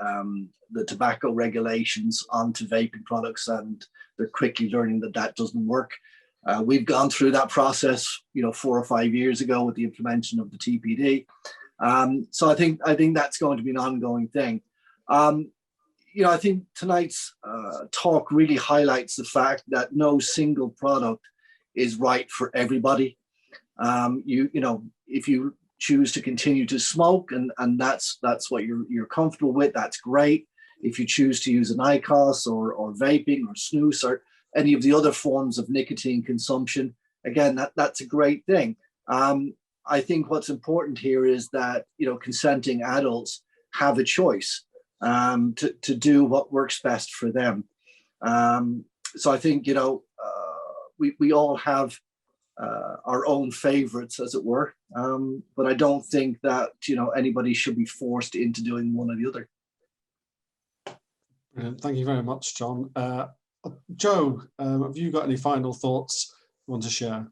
tobacco regulations onto vaping products, and they're quickly learning that doesn't work. We've gone through that process, 4 or 5 years ago with the implementation of the TPD. So I think that's going to be an ongoing thing. I think tonight's talk really highlights the fact that no single product is right for everybody. If you choose to continue to smoke and that's what you're comfortable with, that's great. If you choose to use an IQOS or vaping or snus or any of the other forms of nicotine consumption, again, that's a great thing. I think what's important here is that consenting adults have a choice to do what works best for them. So I think we all have our own favorites, as it were, but I don't think that anybody should be forced into doing one or the other. Brilliant. Thank you very much, John. Joe, have you got any final thoughts you want to share?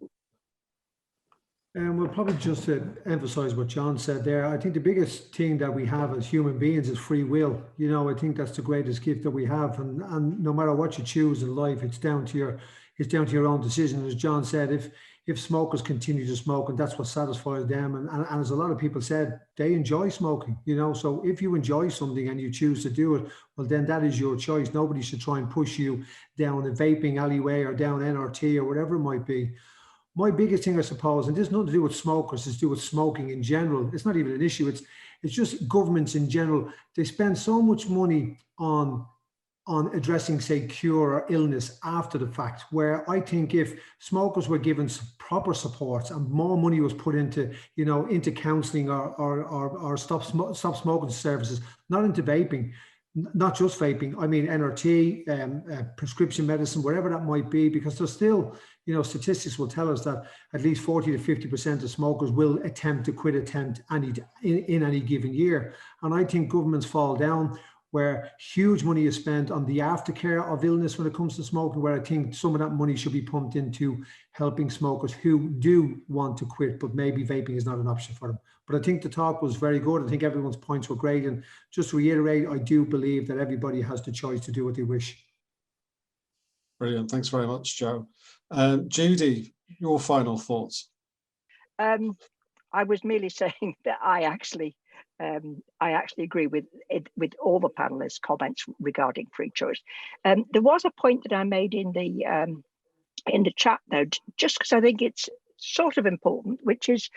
Well, probably just to emphasize what John said there, I think the biggest thing that we have as human beings is free will. I think that's the greatest gift that we have, and no matter what you choose in life, it's down to your own decision. As John said, if if smokers continue to smoke and that's what satisfies them. And as a lot of people said, they enjoy smoking, you know. So if you enjoy something and you choose to do it, well, then that is your choice. Nobody should try and push you down a vaping alleyway or down NRT or whatever it might be. My biggest thing, I suppose, and this has nothing to do with smokers, it's to do with smoking in general. It's not even an issue. It's just governments in general. They spend so much money on addressing, say, cure or illness after the fact, where I think if smokers were given proper supports and more money was put into, you know, into counselling or stop smoking services, not into vaping, not just vaping, I mean NRT, prescription medicine, wherever that might be, because there's still, you know, statistics will tell us that at least 40 to 50% of smokers will attempt to quit in any given year. And I think governments fall down where huge money is spent on the aftercare of illness when it comes to smoking, where I think some of that money should be pumped into helping smokers who do want to quit, but maybe vaping is not an option for them. But I think the talk was very good. I think everyone's points were great. And just to reiterate, I do believe that everybody has the choice to do what they wish. Brilliant. Thanks very much, Joe. Judy, your final thoughts. I was merely saying that I actually agree with all the panelists' comments regarding free choice. There was a point that I made in the chat, though, just because I think it's sort of important, which is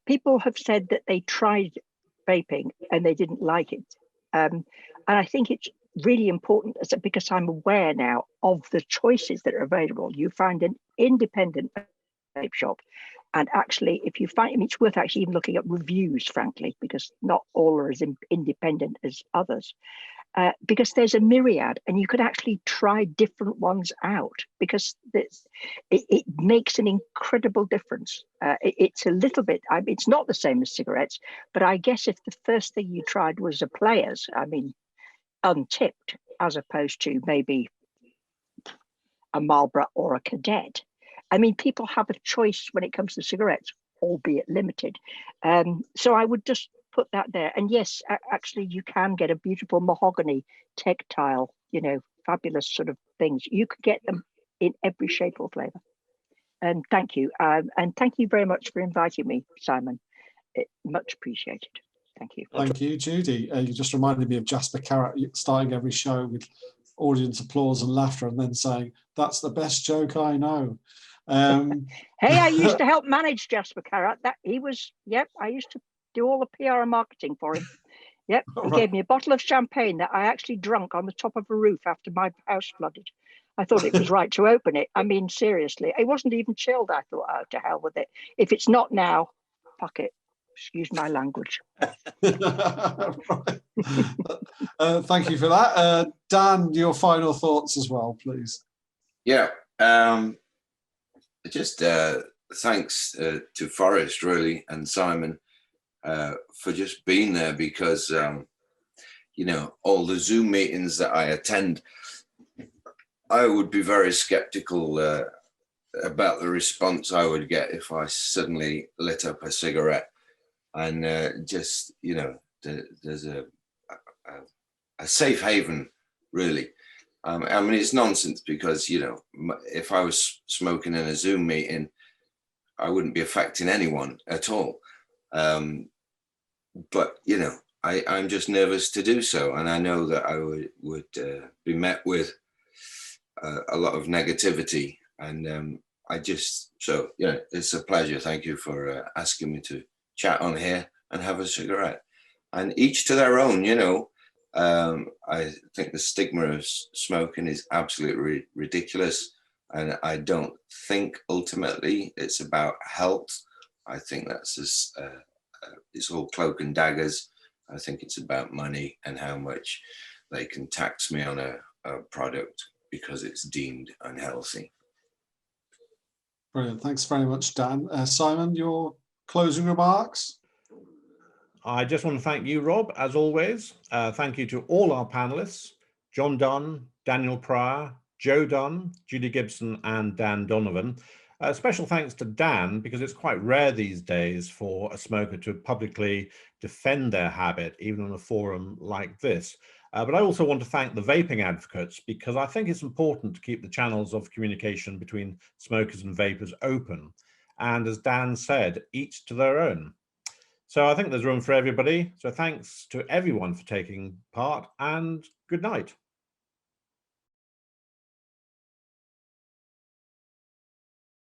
people have said that they tried vaping and they didn't like it, and I think it's really important because I'm aware now of the choices that are available. You find an independent vape shop. And actually, if you find, I mean, it's worth actually even looking at reviews, frankly, because not all are as independent as others. Because there's a myriad, and you could actually try different ones out, because it makes an incredible difference. It's a little bit, I mean, it's not the same as cigarettes, but I guess if the first thing you tried was a Players, I mean, untipped, as opposed to maybe a Marlboro or a Cadet. I mean, people have a choice when it comes to cigarettes, albeit limited. So I would just put that there. And yes, actually, you can get a beautiful mahogany, tactile, you know, fabulous sort of things. You could get them in every shape or flavour. And thank you. And thank you very much for inviting me, Simon. Much appreciated. Thank you. Thank you, Judy. You just reminded me of Jasper Carrott starting every show with audience applause and laughter and then saying, "That's the best joke I know." Hey, I used to help manage Jasper Carrott. That he was, yep, I used to do all the PR and marketing for him. Yep, he gave me a bottle of champagne that I actually drunk on the top of a roof after my house flooded. I thought it was right to open it. I mean, seriously, it wasn't even chilled. I thought, oh, to hell with it. If it's not now, fuck it. Excuse my language. Thank you for that. Dan, your final thoughts as well, please. Yeah. Just thanks to Forrest, really, and Simon for just being there, because, you know, all the Zoom meetings that I attend, I would be very skeptical about the response I would get if I suddenly lit up a cigarette. And just, you know, there's a safe haven, really. I mean, it's nonsense because, you know, if I was smoking in a Zoom meeting, I wouldn't be affecting anyone at all. But, you know, I'm just nervous to do so. And I know that I would be met with a lot of negativity. And so, yeah, it's a pleasure. Thank you for asking me to chat on here and have a cigarette. And each to their own, you know. I think the stigma of smoking is absolutely ridiculous, and I don't think ultimately it's about health. I think that's just, it's all cloak and daggers. I think it's about money and how much they can tax me on a product because it's deemed unhealthy. Brilliant. Thanks very much, Dan. Simon, your closing remarks? I just want to thank you, Rob, as always. Thank you to all our panelists, John Dunne, Daniel Pryor, Joe Dunne, Judy Gibson, and Dan Donovan. Special thanks to Dan, because it's quite rare these days for a smoker to publicly defend their habit, even on a forum like this. But I also want to thank the vaping advocates, because I think it's important to keep the channels of communication between smokers and vapers open. And as Dan said, each to their own. So I think there's room for everybody. So thanks to everyone for taking part, and good night.